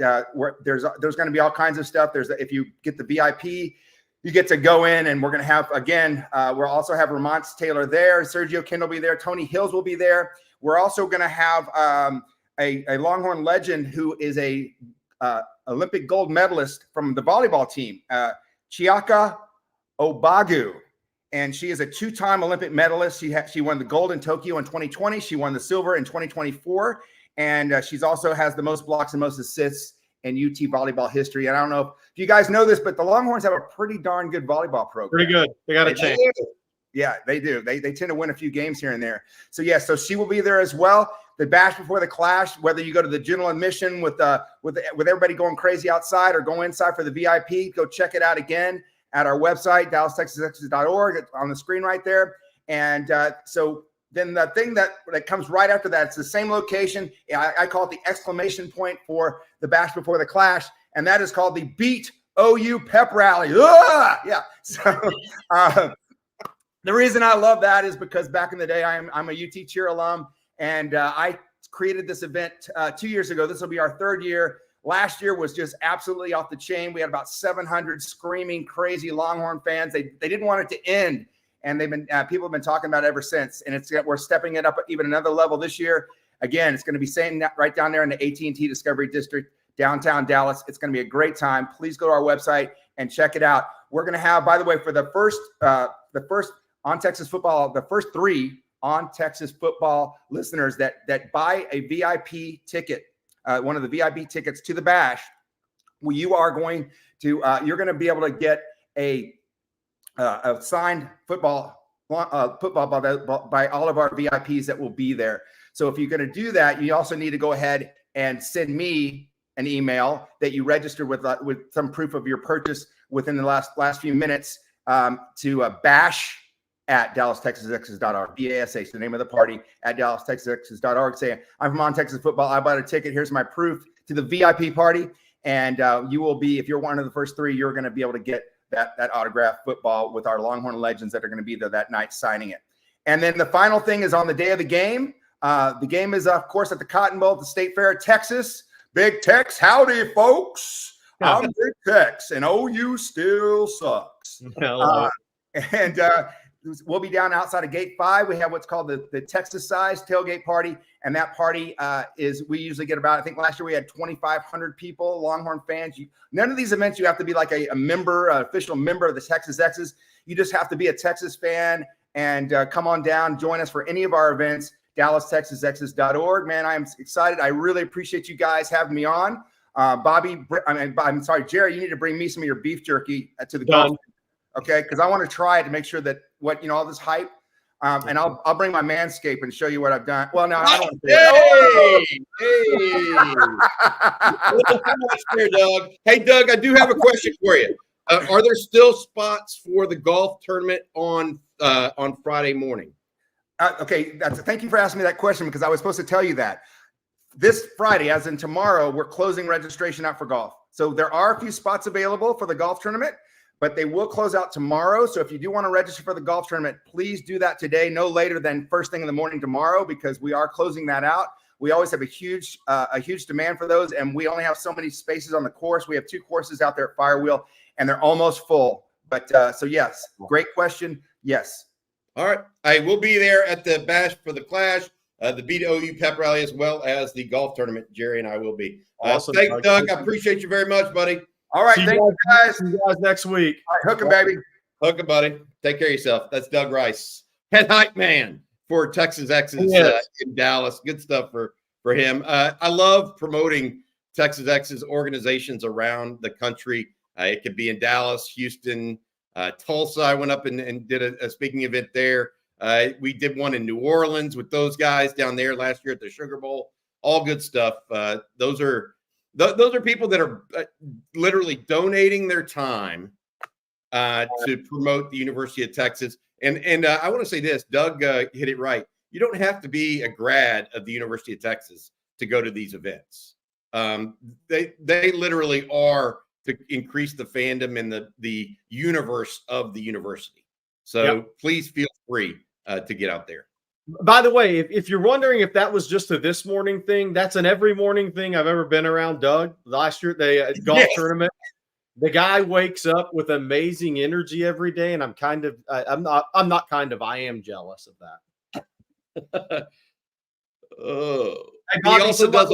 D: there's going to be all kinds of stuff. If you get the VIP, you get to go in, and we're going to have, again, we'll also have Ramont Taylor there. Sergio Kindle will be there. Tony Hills will be there. We're also going to have a Longhorn legend who is a Olympic gold medalist from the volleyball team, Chiaka Obagu. And she is a 2-time Olympic medalist. She won the gold in Tokyo in 2020. She won the silver in 2024. And she's also has the most blocks and most assists in UT volleyball history. And I don't know if you guys know this, but the Longhorns have a pretty darn good volleyball program.
C: Pretty good. They got a chance.
D: Yeah, they do. They tend to win a few games here and there. So, yeah, so she will be there as well. The Bash Before the Clash, whether you go to the general admission with everybody going crazy outside or go inside for the VIP, go check it out again at our website, dallastexasexes.org. It's on the screen right there. And so then the thing that comes right after that, it's the same location. I call it the exclamation point for the Bash Before the Clash, and that is called the Beat OU Pep Rally. Yeah. So the reason I love that is because back in the day, I'm a UT cheer alum, and I created this event 2 years ago. This will be our 3rd year. Last year was just absolutely off the chain. We had about 700 screaming, crazy Longhorn fans. They didn't want it to end, and people have been talking about it ever since. And we're stepping it up even another level this year. Again, it's going to be saying that right down there in the AT&T Discovery District, downtown Dallas. It's going to be a great time. Please go to our website and check it out. We're going to have, by the way, for the first on Texas football, the first 3 on Texas football listeners that buy a VIP ticket, one of the VIP tickets to the Bash, you're going to be able to get a signed football by all of our VIPs that will be there. So if you're going to do that, you also need to go ahead and send me an email that you registered with some proof of your purchase within the last few minutes to bash@dallastexasexes.org. BASH, the name of the party, at dallastexasexes.org. Saying, I'm from On Texas Football. I bought a ticket. Here's my proof to the VIP party. And you will be, if you're one of the first 3, you're going to be able to get that autographed football with our Longhorn legends that are going to be there that night signing it. And then the final thing is on the day of the game. The game is, of course, at the Cotton Bowl at the State Fair of Texas. Big Tex, howdy, folks. I'm Big Tex, and OU still sucks. And we'll be down outside of Gate 5. We have what's called the Texas Size Tailgate Party, and that party we usually get about, I think last year we had 2,500 people, Longhorn fans. None of these events you have to be like an official member of the Texas X's. You just have to be a Texas fan and come on down, join us for any of our events. DallasTexasX's.org. Man, I'm excited. I really appreciate you guys having me on. I'm sorry, Jerry, you need to bring me some of your beef jerky to the golf. Okay, because I want to try it to make sure that all this hype. And I'll bring my Manscaped and show you what I've done. Well, no, I don't.
B: Hey, Doug. Hey, Doug, I do have a question for you. Are there still spots for the golf tournament on Friday morning?
D: Okay, thank you for asking me that question, because I was supposed to tell you that. This Friday, as in tomorrow, we're closing registration out for golf. So there are a few spots available for the golf tournament, but they will close out tomorrow. So if you do want to register for the golf tournament, please do that today, no later than first thing in the morning tomorrow, because we are closing that out. We always have a huge demand for those, and we only have so many spaces on the course. We have 2 courses out there at Firewheel, and they're almost full. But so yes, great question. Yes.
B: All right. I will be there at the Bash for the Clash, the Beat OU Pep Rally, as well as the golf tournament. Jerry and I will be.
C: Awesome.
B: Thanks, Doug. I appreciate you very much, buddy.
D: All right. Thank you, guys.
C: See you guys next week.
D: All right, hook 'em, baby.
B: Hook 'em, buddy. Take care of yourself. That's Doug Rice, head hype man for Texas X's in Dallas. Good stuff for him. I love promoting Texas X's organizations around the country. It could be in Dallas, Houston, Tulsa. I went up and did a speaking event there. We did one in New Orleans with those guys down there last year at the Sugar Bowl. All good stuff. Those are people that are literally donating their time to promote the University of Texas. And I want to say this, Doug hit it right. You don't have to be a grad of the University of Texas to go to these events. They literally are to increase the fandom and the universe of the university. So please feel free to get out there.
C: By the way, if you're wondering if that was just a this morning thing, that's an every morning thing I've ever been around Doug. Last year at the golf tournament, the guy wakes up with amazing energy every day, and I am jealous of that.
B: Oh,
C: Hey,
B: he
C: Bobby,
B: also does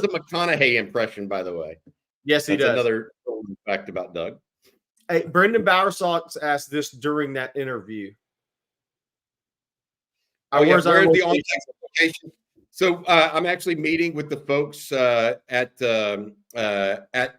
B: a McConaughey impression, by the way.
C: Yes, he
B: That's
C: does.
B: another fact about Doug.
C: Hey, Brendan Bowersox asked this during that interview.
B: Where's the on-Texas location? So I'm actually meeting with the folks at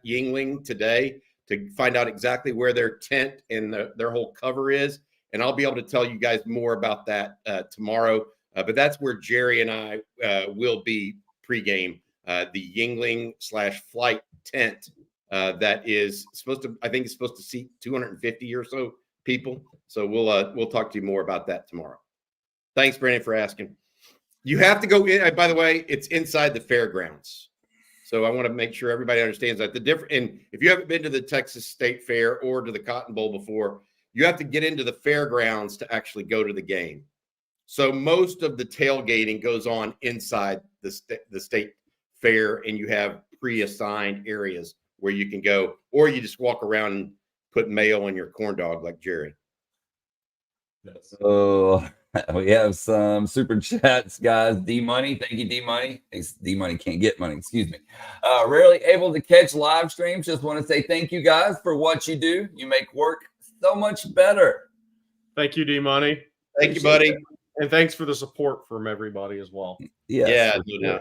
B: Yingling today to find out exactly where their tent and their whole cover is, and I'll be able to tell you guys more about that tomorrow. But that's where Jerry and I will be pregame. The Yingling/flight tent that is supposed to, I think, it's supposed to seat 250 or so people. So we'll talk to you more about that tomorrow. Thanks, Brandon, for asking. You have to go in. By the way, it's inside the fairgrounds. So I want to make sure everybody understands that. And if you haven't been to the Texas State Fair or to the Cotton Bowl before, you have to get into the fairgrounds to actually go to the game. So most of the tailgating goes on inside the state fair, and you have pre-assigned areas where you can go, or you just walk around and put mayo on your corn dog like Jerry.
A: So we have some super chats, guys. D Money, thank you, D Money. D Money can't get money, excuse me. Rarely able to catch live streams. Just want to say thank you guys for what you do. You make work so much better.
C: Thank you, D Money.
B: Thank you, buddy.
C: And thanks for the support from everybody as well.
A: Yes,
B: yeah.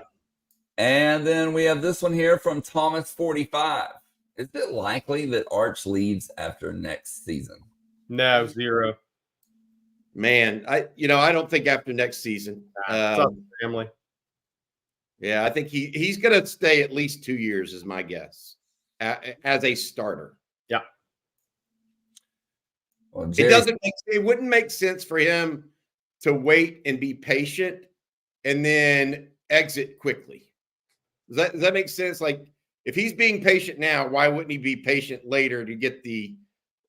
A: And then we have this one here from Thomas45. Is it likely that Arch leaves after next season?
C: No, 0.
B: Man, I don't think after next season.
C: Family.
B: Yeah, I think he's going to stay at least 2 years, is my guess, as a starter.
C: Yeah.
A: Well,
B: it wouldn't make sense for him to wait and be patient and then exit quickly. Does that make sense? Like, if he's being patient now, why wouldn't he be patient later to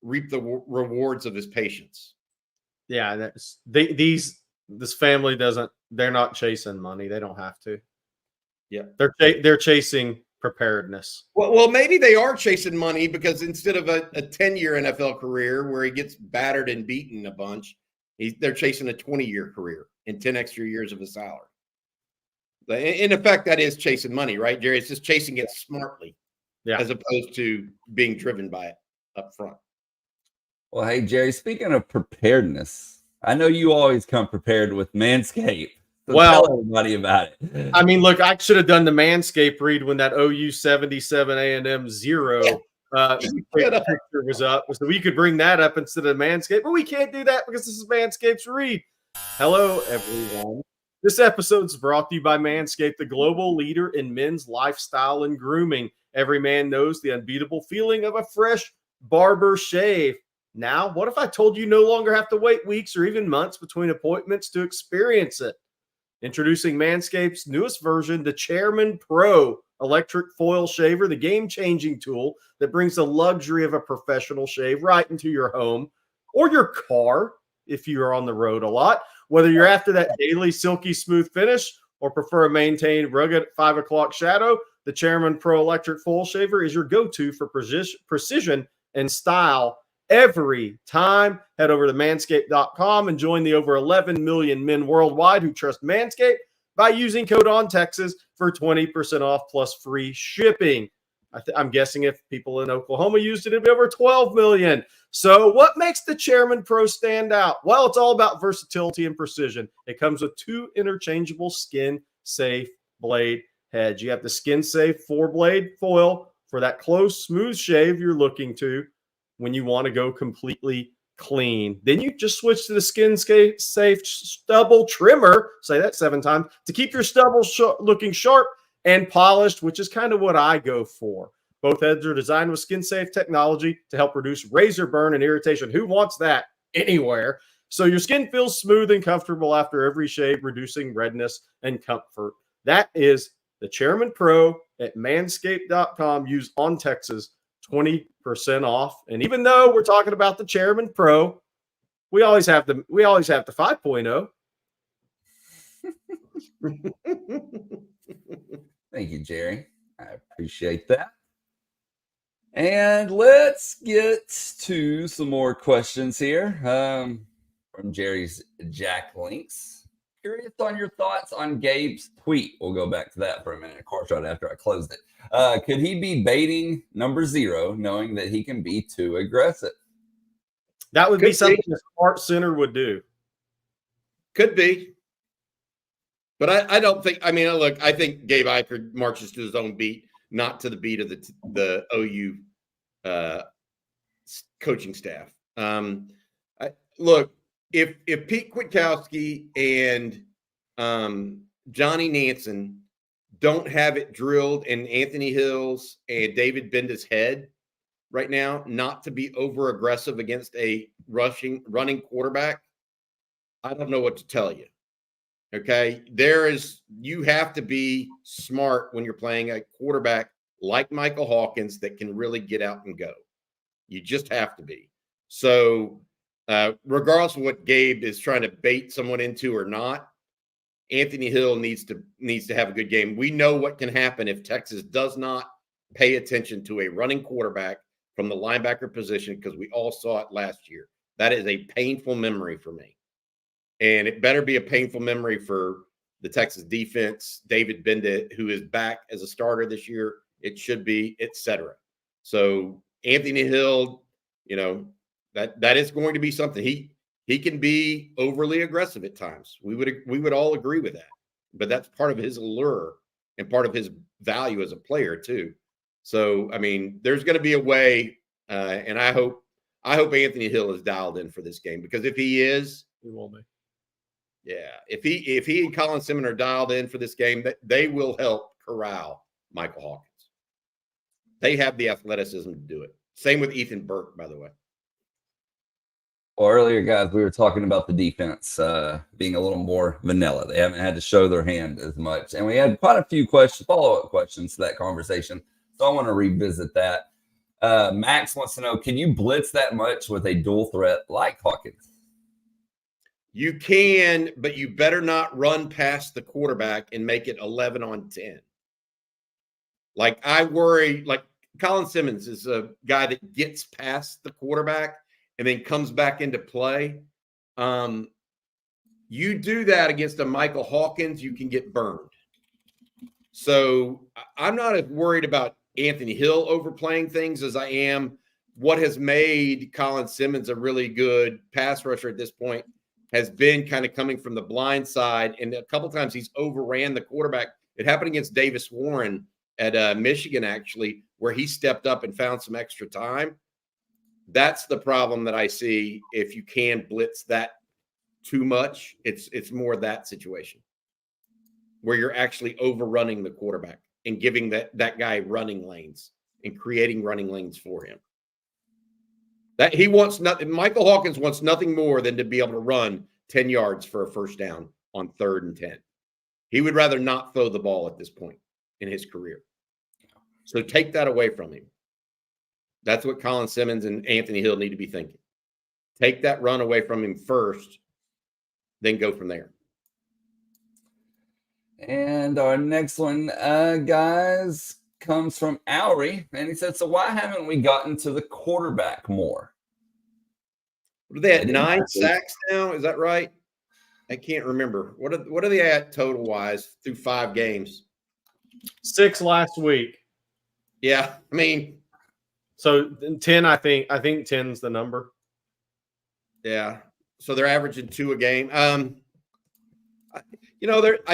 B: reap the rewards of his patience?
C: Yeah, this family they're not chasing money. They don't have to.
B: Yeah.
C: They're chasing preparedness.
B: Well, maybe they are chasing money because instead of a 10-year NFL career where he gets battered and beaten a bunch, they're chasing a 20-year career and 10 extra years of a salary. In effect, that is chasing money, right, Jerry? It's just chasing it smartly, as opposed to being driven by it up front.
A: Well, hey, Jerry, speaking of preparedness, I know you always come prepared with Manscaped. So tell everybody about it.
C: I mean, look, I should have done the Manscaped read when that OU 77 A&M 0 picture was up. So we could bring that up instead of Manscaped, but we can't do that because this is Manscaped's read. Hello, everyone. This episode is brought to you by Manscaped, the global leader in men's lifestyle and grooming. Every man knows the unbeatable feeling of a fresh barber shave. Now, what if I told you no longer have to wait weeks or even months between appointments to experience it? Introducing Manscaped's newest version, the Chairman Pro electric foil shaver, the game-changing tool that brings the luxury of a professional shave right into your home or your car if you are on the road a lot. Whether you're after that daily silky smooth finish or prefer a maintained rugged 5 o'clock shadow, the Chairman Pro electric foil shaver is your go-to for precision and style every time. Head over to manscaped.com and join the over 11 million men worldwide who trust Manscaped by using code ONTEXAS for 20% off plus free shipping. I'm guessing if people in Oklahoma used it, it'd be over 12 million. So what makes the Chairman Pro stand out? Well, it's all about versatility and precision. It comes with 2 interchangeable skin-safe blade heads. You have the skin-safe 4-blade foil for that close, smooth shave you're looking to when you want to go completely clean. Then you just switch to the skin-safe stubble trimmer, say that 7 times, to keep your stubble looking sharp and polished, which is kind of what I go for. Both heads are designed with skin-safe technology to help reduce razor burn and irritation. Who wants that anywhere? So your skin feels smooth and comfortable after every shave, reducing redness and comfort. That is the Chairman Pro at manscaped.com. Use ONTEXAS 20% off. And even though we're talking about the Chairman Pro, We always have the 5.0.
A: Thank you, Jerry. I appreciate that. And let's get to some more questions here from Jerry's Jack Links. Curious on your thoughts on Gabe's tweet. We'll go back to that for a minute, of course, right after I closed it. Could he be baiting number 0, knowing that he can be too aggressive?
C: That would be something a smart center would do.
B: Could be. But I don't think – I mean, look, I think Gabe Eichert marches to his own beat, not to the beat of the OU coaching staff. Look, if Pete Kwiatkowski and Johnny Nansen don't have it drilled in Anthony Hill's and David Benda's head right now not to be over aggressive against a running quarterback, I don't know what to tell you. Okay, you have to be smart when you're playing a quarterback like Michael Hawkins that can really get out and go. You just have to be. So regardless of what Gabe is trying to bait someone into or not, Anthony Hill needs to have a good game. We know what can happen if Texas does not pay attention to a running quarterback from the linebacker position, because we all saw it last year. That is a painful memory for me. And it better be a painful memory for the Texas defense, David Benda, who is back as a starter this year. It should be, et cetera. So Anthony Hill, that is going to be something. He can be overly aggressive at times. We would all agree with that. But that's part of his allure and part of his value as a player too. So, I mean, there's going to be a way, and I hope Anthony Hill is dialed in for this game, because if he is,
C: he will be.
B: Yeah, if he and Colin Simmons are dialed in for this game, they will help corral Michael Hawkins. They have the athleticism to do it. Same with Ethan Burke, by the way.
A: Well, earlier, guys, we were talking about the defense being a little more vanilla. They haven't had to show their hand as much. And we had quite a few follow-up questions to that conversation. So I want to revisit that. Max wants to know, can you blitz that much with a dual threat like Hawkins?
B: You can, but you better not run past the quarterback and make it 11 on 10. Like, I worry, like Colin Simmons is a guy that gets past the quarterback and then comes back into play. You do that against a Michael Hawkins, you can get burned. So I'm not as worried about Anthony Hill overplaying things as I am what has made Colin Simmons a really good pass rusher at this point has been kind of coming from the blind side. And a couple times he's overran the quarterback. It happened against Davis Warren at Michigan, actually, where he stepped up and found some extra time. That's the problem that I see if you can blitz that too much. It's more that situation where you're actually overrunning the quarterback and giving that guy running lanes and creating running lanes for him. That he wants nothing. Michael Hawkins wants nothing more than to be able to run 10 yards for a first down on 3rd and 10. He would rather not throw the ball at this point in his career. So take that away from him. That's what Colin Simmons and Anthony Hill need to be thinking. Take that run away from him first, then go from there.
A: And our next one, guys, comes from Aury, and he said, so why haven't we gotten to the quarterback more?
B: What are they at, 9 sacks now? Is that right? I can't remember. What are they at total wise through 5 games?
C: 6 last week.
B: Yeah, I mean,
C: so 10. I think 10's the number.
B: Yeah, so they're averaging 2 a game. I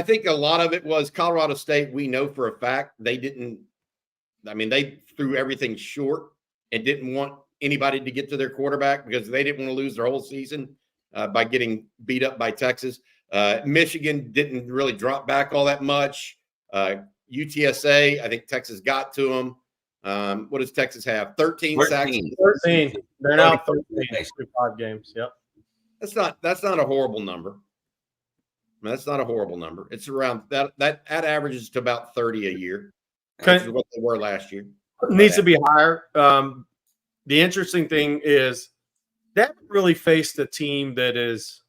B: think a lot of it was Colorado State. We know for a fact they threw everything short and didn't want anybody to get to their quarterback because they didn't want to lose their whole season by getting beat up by Texas. Michigan didn't really drop back all that much. UTSA, I think Texas got to them. What does Texas have? 13 sacks.
C: 13. They're now 13 through 5 games. Yep.
B: That's not a horrible number. I mean, that's not a horrible number. It's around that averages to about 30 a year. Which is what they were last year.
C: Needs to be higher. The interesting thing is they haven't really faced a team that is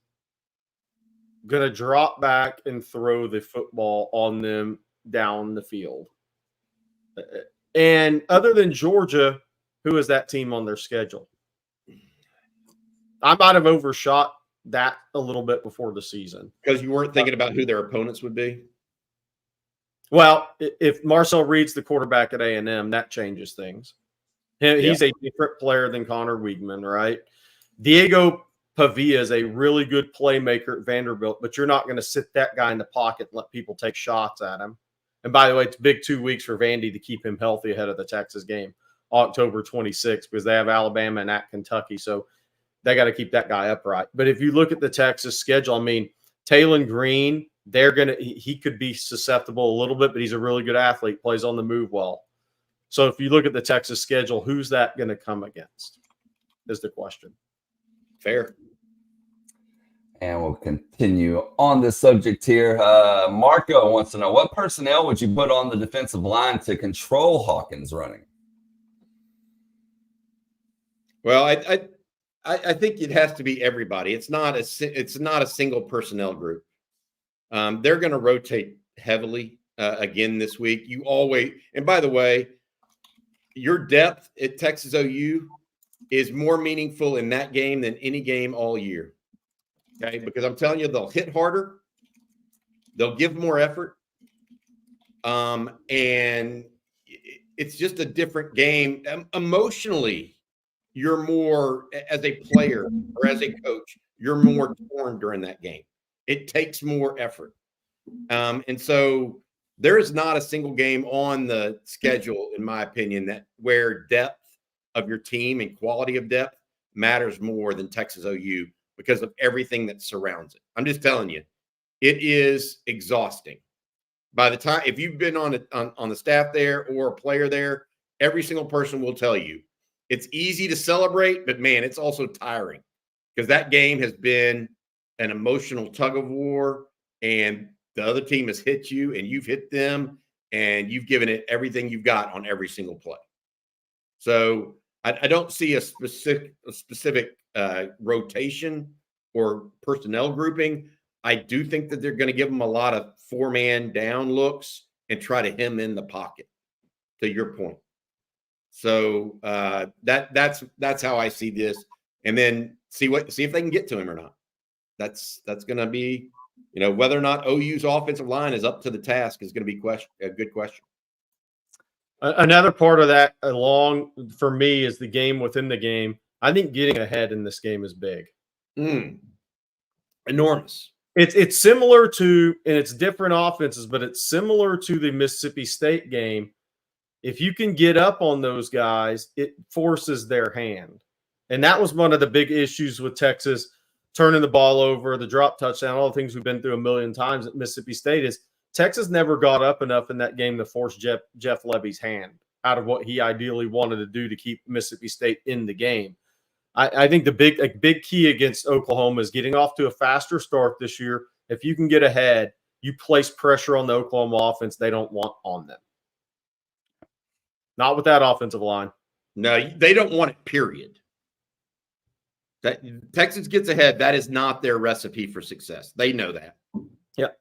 C: going to drop back and throw the football on them down the field. And other than Georgia, who is that team on their schedule? I might have overshot that a little bit before the season.
B: Because you weren't thinking about who their opponents would be?
C: Well, if Marcel Reed's the quarterback at A&M, that changes things. He's a different player than Connor Weigman, right? Diego Pavia is a really good playmaker at Vanderbilt, but you're not going to sit that guy in the pocket and let people take shots at him. And by the way, it's big 2 weeks for Vandy to keep him healthy ahead of the Texas game, October 26th, because they have Alabama and at Kentucky. So they got to keep that guy upright. But if you look at the Texas schedule, I mean, Taylon Green, he could be susceptible a little bit, but he's a really good athlete, plays on the move well. So if you look at the Texas schedule, who's that going to come against is the question.
B: Fair.
A: And we'll continue on this subject here. Marco wants to know, what personnel would you put on the defensive line to control Hawkins running?
B: Well, I think it has to be everybody. It's not a single personnel group. They're going to rotate heavily again this week. You always, and by the way, your depth at Texas OU is more meaningful in that game than any game all year. Okay, because I'm telling you, they'll hit harder, they'll give more effort, and it's just a different game. Emotionally, you're more, as a player or as a coach, you're more torn during that game. It takes more effort. And so there is not a single game on the schedule, in my opinion, where depth of your team and quality of depth matters more than Texas OU because of everything that surrounds it. I'm just telling you, it is exhausting. By the time, if you've been on the staff there or a player there, every single person will tell you it's easy to celebrate, but man, it's also tiring because that game has been an emotional tug of war, and the other team has hit you and you've hit them, and you've given it everything you've got on every single play. So I don't see a specific rotation or personnel grouping. I do think that they're going to give them a lot of four-man down looks and try to hem in the pocket, to your point. So that's how I see this, and then see if they can get to him or not. That's going to be, whether or not OU's offensive line is up to the task is going to be a good question.
C: Another part of that for me is the game within the game. I think getting ahead in this game is big.
B: Enormous.
C: It's similar to, and it's different offenses, but it's similar to the Mississippi State game. If you can get up on those guys, it forces their hand. And that was one of the big issues with Texas turning the ball over, the drop touchdown, all the things we've been through a million times at Mississippi State is Texas never got up enough in that game to force Jeff Levy's hand out of what he ideally wanted to do to keep Mississippi State in the game. I think the big key against Oklahoma is getting off to a faster start this year. If you can get ahead, you place pressure on the Oklahoma offense they don't want on them. Not with that offensive line.
B: No, they don't want it, period. That Texas gets ahead, that is not their recipe for success. They know that.
C: Yep.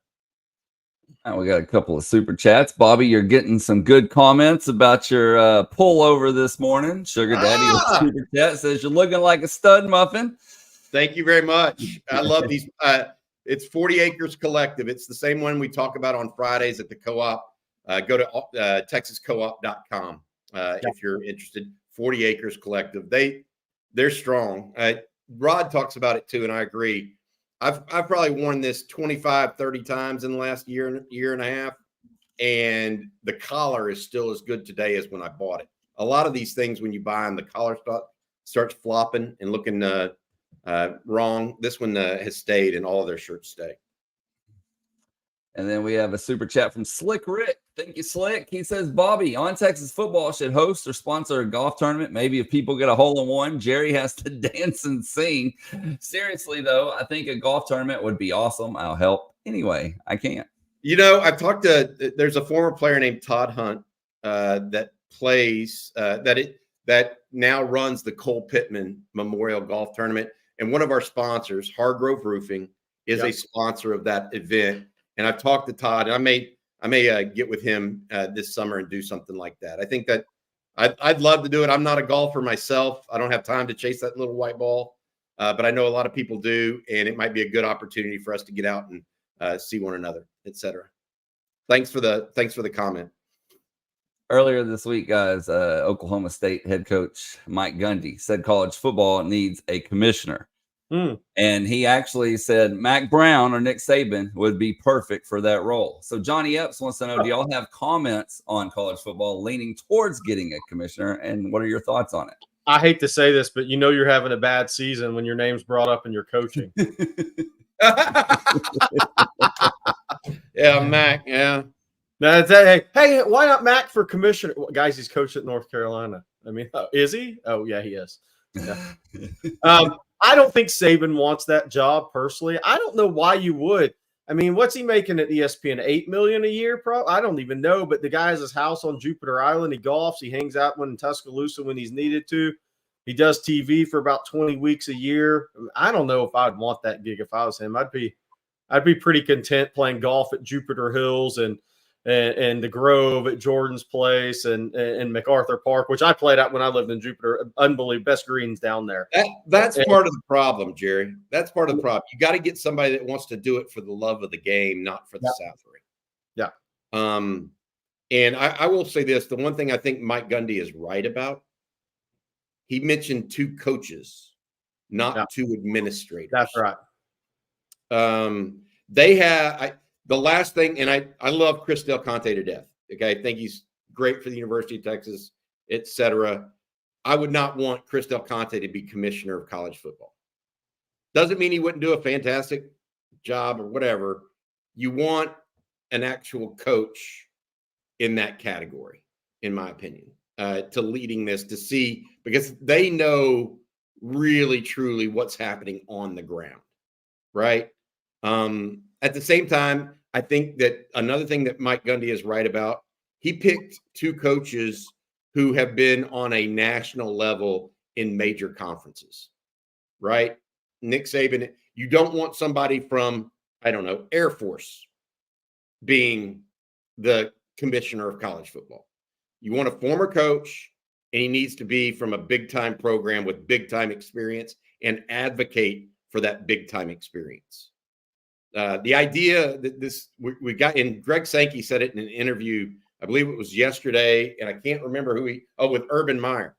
A: Right, we got a couple of super chats. Bobby, you're getting some good comments about your pullover this morning. Sugar Daddy with super chat says you're looking like a stud muffin.
B: Thank you very much. I love these. It's 40 Acres Collective. It's the same one we talk about on Fridays at the co-op. Go to texascoop.com if you're interested. 40 Acres Collective. They're strong. Rod talks about it too, and I agree. I've probably worn this 25, 30 times in the last year and a half, and the collar is still as good today as when I bought it. A lot of these things, when you buy them, the collar starts flopping and looking wrong. This one has stayed, and all of their shirts stay.
A: And then we have a super chat from Slick Rick. Thank you, Slick. He says, Bobby, On Texas Football should host or sponsor a golf tournament. Maybe if people get a hole-in-one, Jerry has to dance and sing. Seriously, though, I think a golf tournament would be awesome. I'll help. Anyway, I can't.
B: I've talked to – there's a former player named Todd Hunt that plays that now runs the Cole Pittman Memorial Golf Tournament. And one of our sponsors, Hargrove Roofing, is a sponsor of that event. And I've talked to Todd, and I may get with him this summer and do something like that. I think that I'd love to do it. I'm not a golfer myself. I don't have time to chase that little white ball, but I know a lot of people do, and it might be a good opportunity for us to get out and see one another, etc. Thanks for the comment.
A: Earlier this week, guys, Oklahoma State head coach Mike Gundy said college football needs a commissioner. And he actually said Mac Brown or Nick Saban would be perfect for that role. So Johnny Epps wants to know, do y'all have comments on college football leaning towards getting a commissioner? And what are your thoughts on it?
C: I hate to say this, but you're having a bad season when your name's brought up and you're coaching.
B: Yeah, Mac. Yeah.
C: Hey, why not Mac for commissioner? Well, guys, he's coached at North Carolina. I mean, is he? Oh, yeah, he is. Yeah. I don't think Saban wants that job personally. I don't know why you would. I mean, what's he making at ESPN? $8 million a year? I don't even know. But the guy has his house on Jupiter Island. He golfs. He hangs out in Tuscaloosa when he's needed to. He does TV for about 20 weeks a year. I don't know if I'd want that gig if I was him. I'd be pretty content playing golf at Jupiter Hills and the Grove at Jordan's Place and MacArthur Park, which I played at when I lived in Jupiter. Unbelievable. Best greens down there.
B: That's part of the problem, Jerry. That's part of the problem. You got to get somebody that wants to do it for the love of the game, not for the salary.
C: Yeah.
B: And I will say this. The one thing I think Mike Gundy is right about, he mentioned 2 coaches, not 2 administrators.
C: That's right.
B: They have the last thing, and I love Chris Del Conte to death. Okay, I think he's great for the University of Texas, etc. I would not want Chris Del Conte to be commissioner of college football. Doesn't mean he wouldn't do a fantastic job or whatever. You want an actual coach in that category, in my opinion, to leading this, to see, because they know really, truly what's happening on the ground, right? At the same time, I think that another thing that Mike Gundy is right about, he picked 2 coaches who have been on a national level in major conferences, right? Nick Saban, you don't want somebody from, I don't know, Air Force being the commissioner of college football. You want a former coach, and he needs to be from a big-time program with big-time experience and advocate for that big-time experience. The idea that we got, and Greg Sankey said it in an interview, I believe it was yesterday, and I can't remember with Urban Meyer.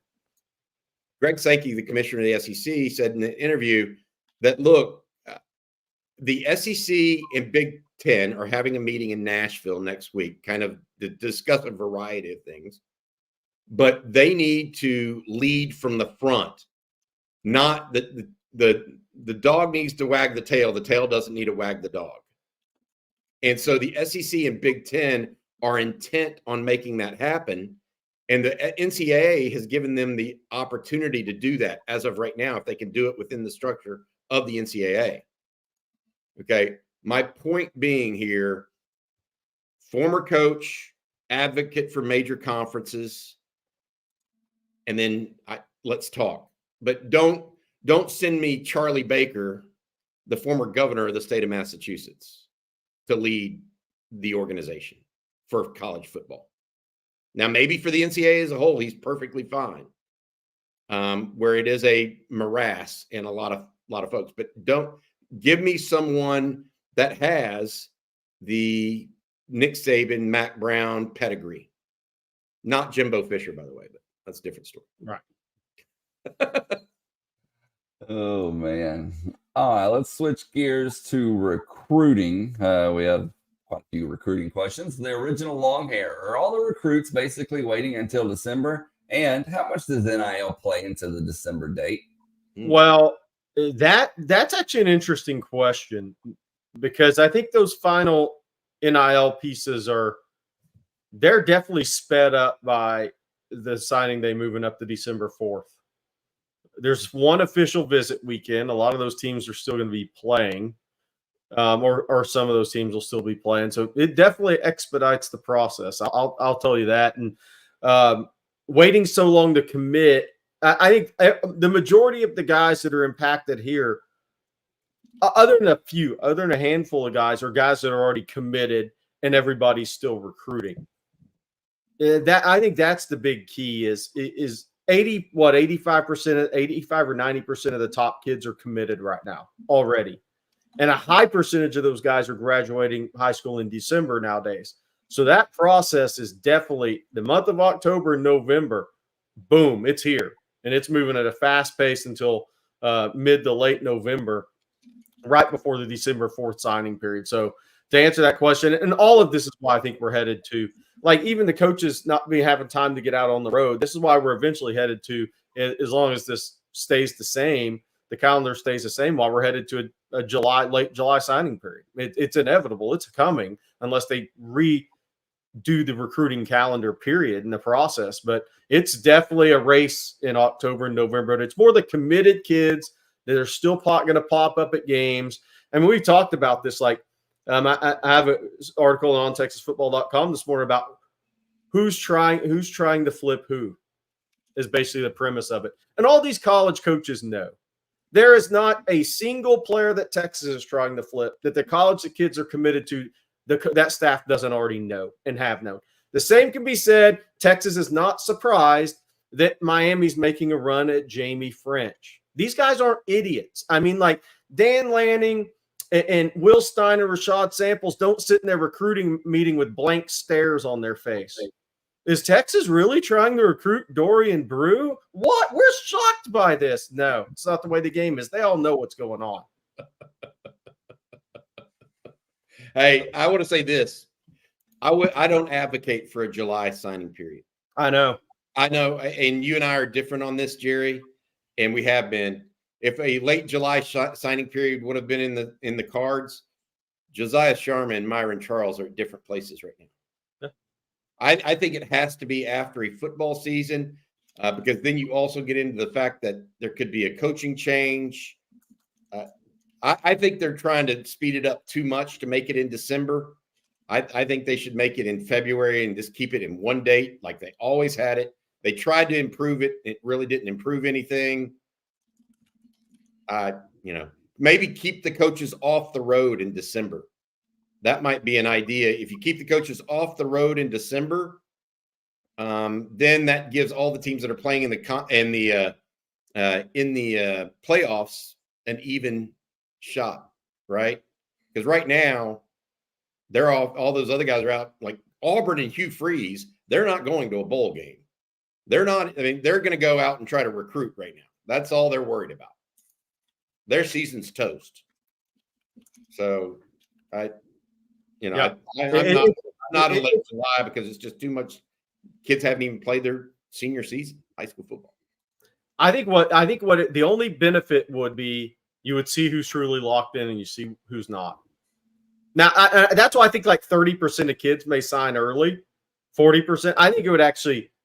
B: Greg Sankey, the commissioner of the SEC, said in the interview that, look, the SEC and Big Ten are having a meeting in Nashville next week, kind of to discuss a variety of things, but they need to lead from the front, not the dog needs to wag the tail doesn't need to wag the dog. And so the SEC and Big Ten are intent on making that happen. And the NCAA has given them the opportunity to do that as of right now, if they can do it within the structure of the NCAA. Okay. My point being here, former coach, advocate for major conferences, and then let's talk. But don't send me Charlie Baker, the former governor of the state of Massachusetts, to lead the organization for college football. Now, maybe for the NCAA as a whole, he's perfectly fine, where it is a morass and a lot of folks. But don't give me someone that has the Nick Saban, Mac Brown pedigree. Not Jimbo Fisher, by the way, but that's a different story.
C: Right.
A: Oh, man. All right, let's switch gears to recruiting. We have quite a few recruiting questions. The original long hair. Are all the recruits basically waiting until December? And how much does NIL play into the December date?
C: Well, that's actually an interesting question, because I think those final NIL pieces they're definitely sped up by the signing day moving up to December 4th. There's one official visit weekend. A lot of those teams are still going to be playing, or some of those teams will still be playing. So it definitely expedites the process. I'll tell you that. And waiting so long to commit. I think the majority of the guys that are impacted here, other than a handful of guys, are guys that are already committed and everybody's still recruiting. That I think that's the big key is 85% or 90% of the top kids are committed right now already. And a high percentage of those guys are graduating high school in December nowadays. So that process is definitely the month of October and November. Boom, it's here. And it's moving at a fast pace until mid to late November, right before the December 4th signing period. So to answer that question, and all of this is why I think we're headed to, like, even the coaches not having time to get out on the road. This is why we're eventually headed to, as long as this stays the same, the calendar stays the same, while we're headed to a late July signing period. It's inevitable. It's coming unless they redo the recruiting calendar period in the process. But it's definitely a race in October and November. And it's more the committed kids that are still going to pop up at games. I mean, we talked about this. Like, I have an article on TexasFootball.com this morning about who's trying to flip who, is basically the premise of it. And all these college coaches know there is not a single player that Texas is trying to flip that the college the kids are committed to, that staff doesn't already know and have known. The same can be said. Texas is not surprised that Miami's making a run at Jamie French. These guys aren't idiots. I mean, like Dan Lanning and Will Stein and Rashad Samples don't sit in their recruiting meeting with blank stares on their face. Is Texas really trying to recruit Dorian Brew? What? We're shocked by this. No, it's not the way the game is. They all know what's going on.
B: Hey, I want to say this. I don't advocate for a July signing period.
C: I know.
B: And you and I are different on this, Jerry, and we have been. If a late July signing period would have been in the cards, Josiah Sharma and Myron Charles are at different places right now. Yeah. I think it has to be after a football season, because then you also get into the fact that there could be a coaching change. I think they're trying to speed it up too much to make it in December. I think they should make it in February and just keep it in one date like they always had it. They tried to improve it. It really didn't improve anything. Maybe keep the coaches off the road in December. That might be an idea. If you keep the coaches off the road in December, then that gives all the teams that are playing in the playoffs an even shot, right? Because right now, they're all those other guys are out. Like Auburn and Hugh Freeze, they're not going to a bowl game. They're not. I mean, they're going to go out and try to recruit right now. That's all they're worried about. Their season's toast. So, I'm not in late July because it's just too much. Kids haven't even played their senior season, high school football.
C: I think the only benefit would be you would see who's truly locked in and you see who's not. Now, that's why I think like 30% of kids may sign early, 40%. I think it would actually –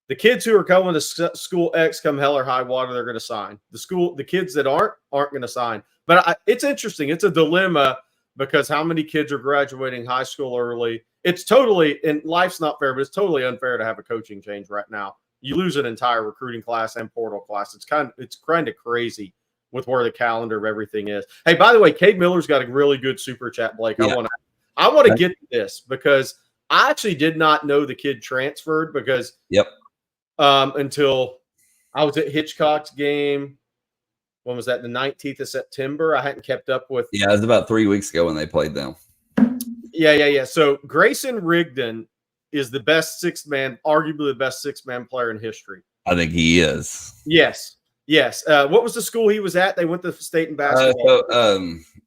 C: the kids who are coming to school X come hell or high water, they're going to sign. The kids that aren't going to sign. But it's interesting. It's a dilemma because how many kids are graduating high school early? It's totally – and life's not fair, but it's totally unfair to have a coaching change right now. You lose an entire recruiting class and portal class. It's kind of crazy with where the calendar of everything is. Hey, by the way, Cade Miller's got a really good super chat, Blake. Yeah. I want to get to this because I actually did not know the kid transferred because until I was at Hitchcock's game. When was that? The 19th of September. I hadn't kept up with.
A: Yeah, it was about 3 weeks ago when they played them.
C: Yeah. So Grayson Rigdon is the best arguably the best six-man player in history.
A: I think he is.
C: Yes. What was the school he was at? They went to state in basketball.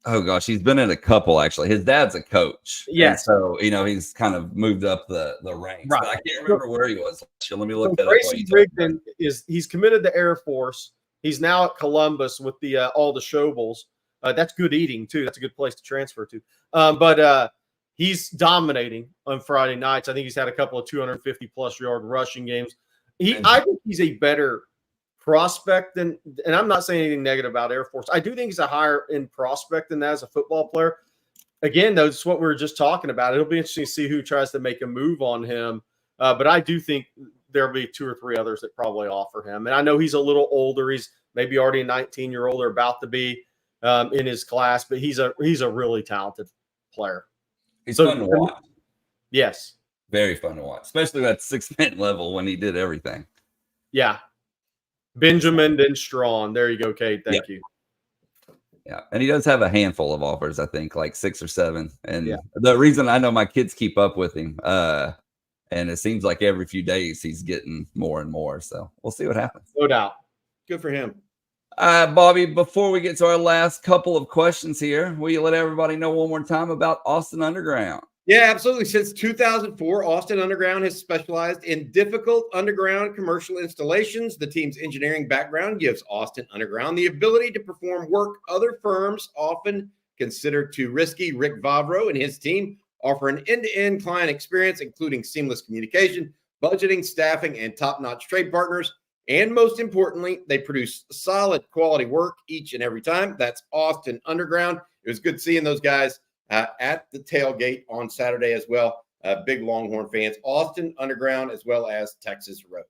A: Oh gosh, he's been in a couple actually. His dad's a coach.
C: Yeah.
A: So he's kind of moved up the ranks.
C: Right.
A: But I can't remember where he was. Let me look that up.
C: Grayson Rigdon he's committed to Air Force. He's now at Columbus with the all the Shobles. That's good eating too. That's a good place to transfer to. But he's dominating on Friday nights. I think he's had a couple of 250+ yard rushing games. I think he's a better prospect and I'm not saying anything negative about Air Force. I do think he's a higher end prospect than that as a football player. Again, though, it's what we were just talking about. It'll be interesting to see who tries to make a move on him. But I do think there'll be 2 or 3 others that probably offer him. And I know he's a little older. He's maybe already a 19-year-old or about to be in his class, but he's a really talented player.
A: He's fun to watch.
C: Yes.
A: Very fun to watch, especially at 6-man level when he did everything.
C: Yeah. Benjamin, then Strawn. There you go, Kate. Thank you.
A: Yeah, and he does have a handful of offers, I think, like 6 or 7. And the reason I know my kids keep up with him, and it seems like every few days he's getting more and more. So we'll see what happens.
C: No doubt.
B: Good for him.
A: Bobby, before we get to our last couple of questions here, will you let everybody know one more time about Austin Underground?
B: Yeah, absolutely. Since 2004, Austin Underground has specialized in difficult underground commercial installations. The team's engineering background gives Austin Underground the ability to perform work other firms often consider too risky. Rick Vavro and his team offer an end-to-end client experience, including seamless communication, budgeting, staffing, and top-notch trade partners. And most importantly, they produce solid quality work each and every time. That's Austin Underground. It was good seeing those guys at the tailgate on Saturday as well. Big Longhorn fans. Austin Underground as well as Texas Road.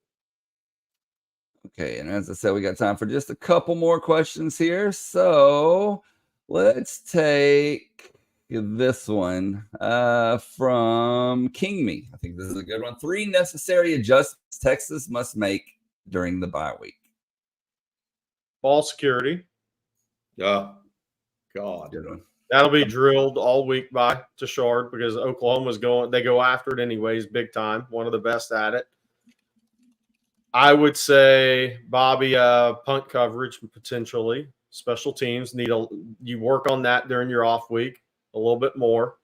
A: Okay, and as I said, we got time for just a couple more questions here. So let's take this one from King Me. I think this is a good one. 3 necessary adjustments Texas must make during the bye week.
C: Ball security.
B: Oh, God.
A: Good one.
C: That'll be drilled all week by Tashard because Oklahoma's they go after it anyways, big time. One of the best at it. I would say, Bobby, punt coverage potentially. Special teams you work on that during your off week a little bit more.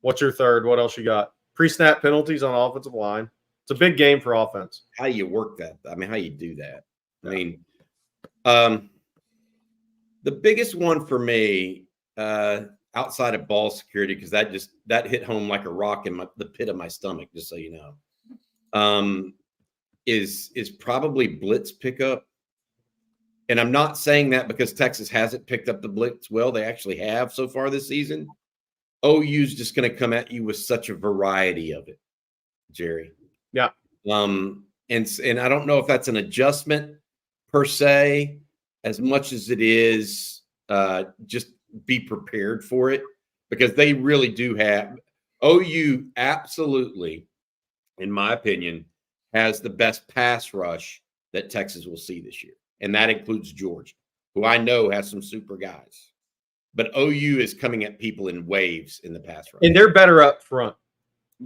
C: What's your third? What else you got? Pre-snap penalties on offensive line. It's a big game for offense.
B: How do you work that? I mean, how you do that? I mean, the biggest one for me, outside of ball security, because that hit home like a rock in the pit of my stomach, just so you know, is probably blitz pickup. And I'm not saying that because Texas hasn't picked up the blitz well. They actually have so far this season. OU's just going to come at you with such a variety of it, Jerry.
C: Yeah.
B: And I don't know if that's an adjustment per se, as much as it is just be prepared for it, because they really do have OU absolutely, in my opinion, has the best pass rush that Texas will see this year. And that includes Georgia, who I know has some super guys. But OU is coming at people in waves in the pass rush.
C: And they're better up front.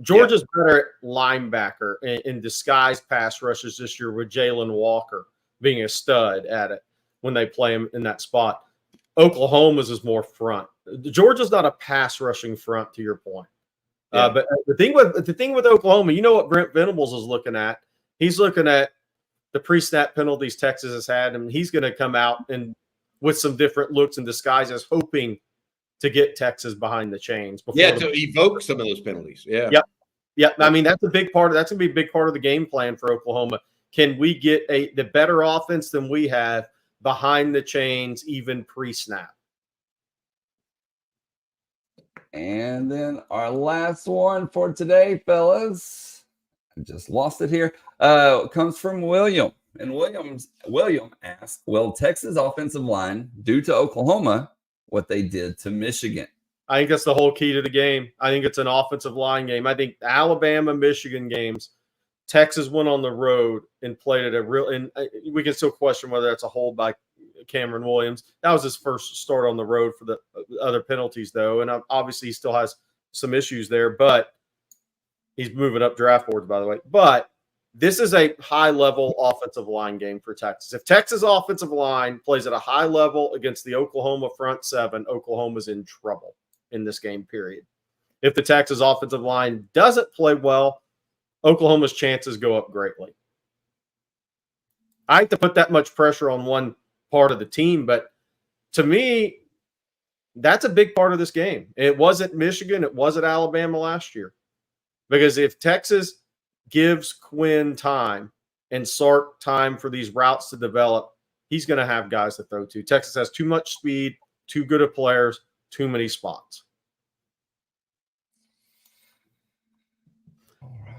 C: Georgia's better at linebacker in disguised pass rushes this year with Jalen Walker being a stud at it when they play him in that spot. Oklahoma's is more front. Georgia's not a pass rushing front, to your point.
B: Yeah.
C: But the thing with Oklahoma, you know what Brent Venables is looking at? He's looking at the pre-snap penalties Texas has had, and he's going to come out and with some different looks and disguises, hoping to get Texas behind the chains.
B: To evoke some of those penalties. Yeah.
C: Yep. I mean, that's a big part. That's going to be a big part of the game plan for Oklahoma. Can we get the better offense than we have behind the chains, even pre-snap?
A: And then our last one for today, fellas. I just lost it here. Comes from William. And William asked, will Texas offensive line do to Oklahoma what they did to Michigan?
C: I think that's the whole key to the game. I think it's an offensive line game. I think Alabama, Michigan games, Texas went on the road and played at and we can still question whether that's a hold by Cameron Williams. That was his first start on the road for the other penalties, though. And obviously he still has some issues there, but he's moving up draft boards, by the way. But this is a high-level offensive line game for Texas. If Texas' offensive line plays at a high level against the Oklahoma front seven, Oklahoma's in trouble in this game, period. If the Texas offensive line doesn't play well, Oklahoma's chances go up greatly. I hate to put that much pressure on one part of the team, but to me, that's a big part of this game. It wasn't Michigan. It wasn't Alabama last year. Because if Texas gives Quinn time and Sark time for these routes to develop, he's going to have guys to throw to. Texas has too much speed, too good of players, too many spots.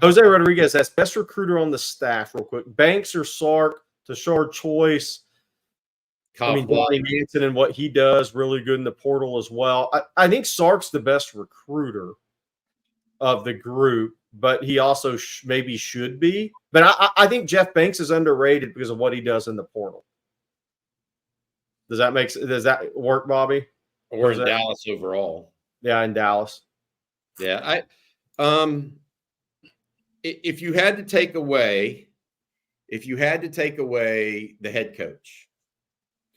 A: All
C: Jose Rodriguez, that's best recruiter on the staff, real quick. Banks or Sark, Tashard Choice. Donnie Manson and what he does, really good in the portal as well. I think Sark's the best recruiter of the group, but he also maybe should be. But I think Jeff Banks is underrated because of what he does in the portal. Does that work, Bobby?
B: Or in Dallas overall?
C: Yeah, in Dallas.
B: Yeah, if you had to take away the head coach,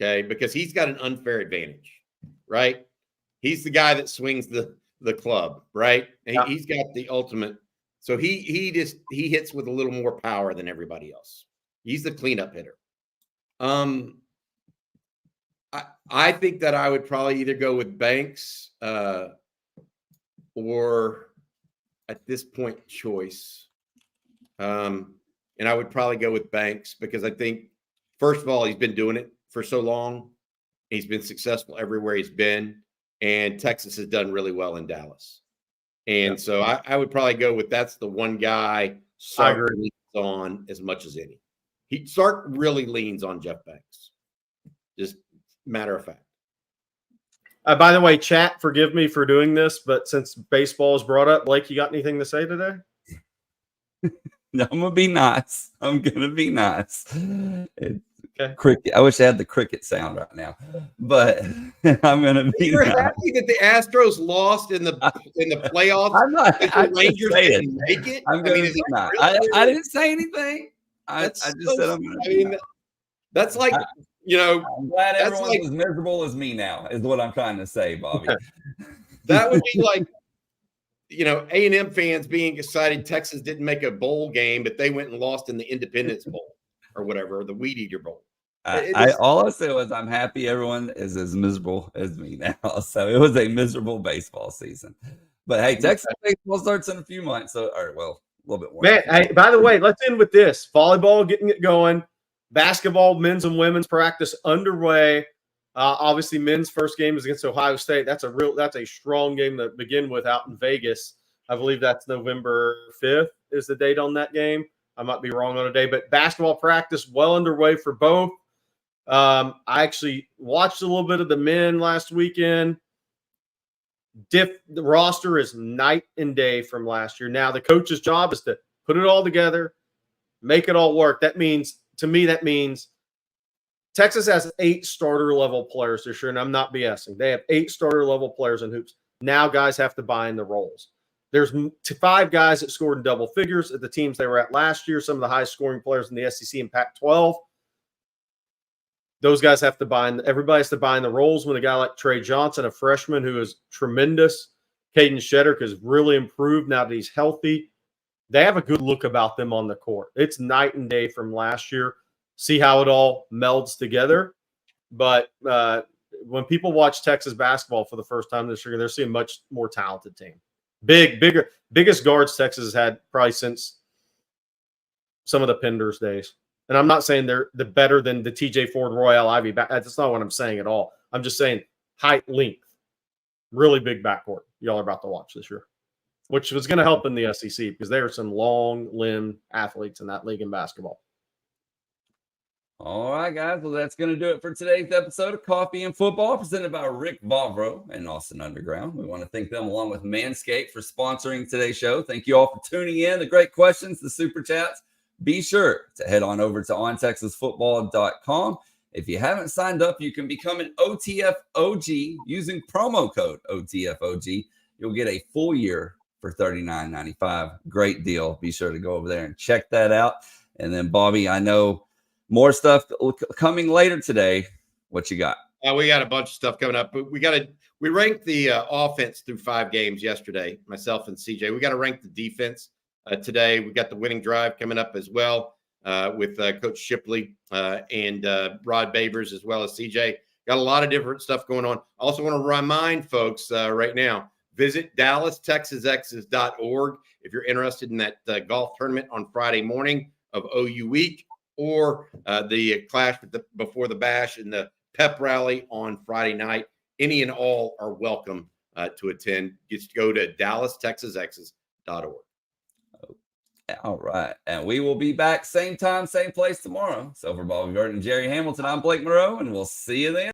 B: okay, because he's got an unfair advantage, right? He's the guy that swings the club, right? And
C: yeah.
B: He's got the ultimate. So he hits with a little more power than everybody else. He's the cleanup hitter. I think that I would probably either go with Banks or at this point Choice. And I would probably go with Banks because I think, first of all, he's been doing it for so long. He's been successful everywhere he's been. And Texas has done really well in Dallas. And so I would probably go with that's the one guy Sark leans on as much as any. Sark really leans on Jeff Banks. Just matter of fact.
C: By the way, chat, forgive me for doing this, but since baseball is brought up, Blake, you got anything to say today?
A: No, I'm gonna be nice. I'm gonna be nice.
C: Okay.
A: Cricket. I wish I had the cricket sound right now, but I'm gonna be.
B: You're happy that the Astros lost in the playoffs.
A: I'm not.
B: The Rangers didn't make it.
A: I'm gonna be nice. I didn't say anything. I just said I'm gonna.
B: I mean, that's like.
A: I'm glad everyone's as miserable as me now, is what I'm trying to say, Bobby.
B: That would be like, A&M fans being excited Texas didn't make a bowl game, but they went and lost in the Independence Bowl or whatever, or the Weed Eater Bowl.
A: All I said was I'm happy everyone is as miserable as me now. So it was a miserable baseball season. But hey, Texas baseball starts in a few months. So, all right, well, a little bit more.
C: Man, hey, by the way, let's end with this. Volleyball getting it going. Basketball, men's and women's practice underway. Obviously, men's first game is against Ohio State. That's a strong game to begin with out in Vegas. I believe that's November 5th is the date on that game. I might be wrong on a day, but basketball practice well underway for both. I actually watched a little bit of the men last weekend. The roster is night and day from last year. Now, the coach's job is to put it all together, make it all work. To me, that means Texas has 8 starter-level players this year, and I'm not BSing. They have 8 starter-level players in hoops. Now guys have to buy in the roles. There's 5 guys that scored in double figures at the teams they were at last year, some of the highest-scoring players in the SEC and Pac-12. Those guys have to buy in. Everybody has to buy in the roles. When a guy like Trey Johnson, a freshman who is tremendous, Caden Shedrick has really improved now that he's healthy. They have a good look about them on the court. It's night and day from last year. See how it all melds together. But when people watch Texas basketball for the first time this year, they're seeing a much more talented team. Biggest guards Texas has had probably since some of the Penders days. And I'm not saying they're the better than the TJ Ford, Royale Ivy. That's not what I'm saying at all. I'm just saying height, length. Really big backcourt y'all are about to watch this year, which was going to help in the SEC because there are some long-limbed athletes in that league in basketball.
A: All right, guys. Well, that's going to do it for today's episode of Coffee and Football, presented by Rick Vavro and Austin Underground. We want to thank them, along with Manscaped, for sponsoring today's show. Thank you all for tuning in. The great questions, the super chats. Be sure to head on over to ontexasfootball.com. If you haven't signed up, you can become an OTF OG using promo code OTFOG. You'll get a full year for $39.95. Great deal. Be sure to go over there and check that out. And then, Bobby, I know more stuff coming later today. What you got?
B: We got a bunch of stuff coming up, but we ranked the offense through 5 games yesterday, myself and CJ. We got to rank the defense today. We got the winning drive coming up as well with Coach Shipley and Rod Babers, as well as CJ. Got a lot of different stuff going on. I also want to remind folks right now, visit DallasTexasX's.org if you're interested in that golf tournament on Friday morning of OU week, or the clash before the bash and the pep rally on Friday night. Any and all are welcome to attend. Just go to DallasTexasX's.org.
A: All right. And we will be back same time, same place tomorrow. So for Bobby Burton and Jerry Hamilton, I'm Blake Moreau, and we'll see you then.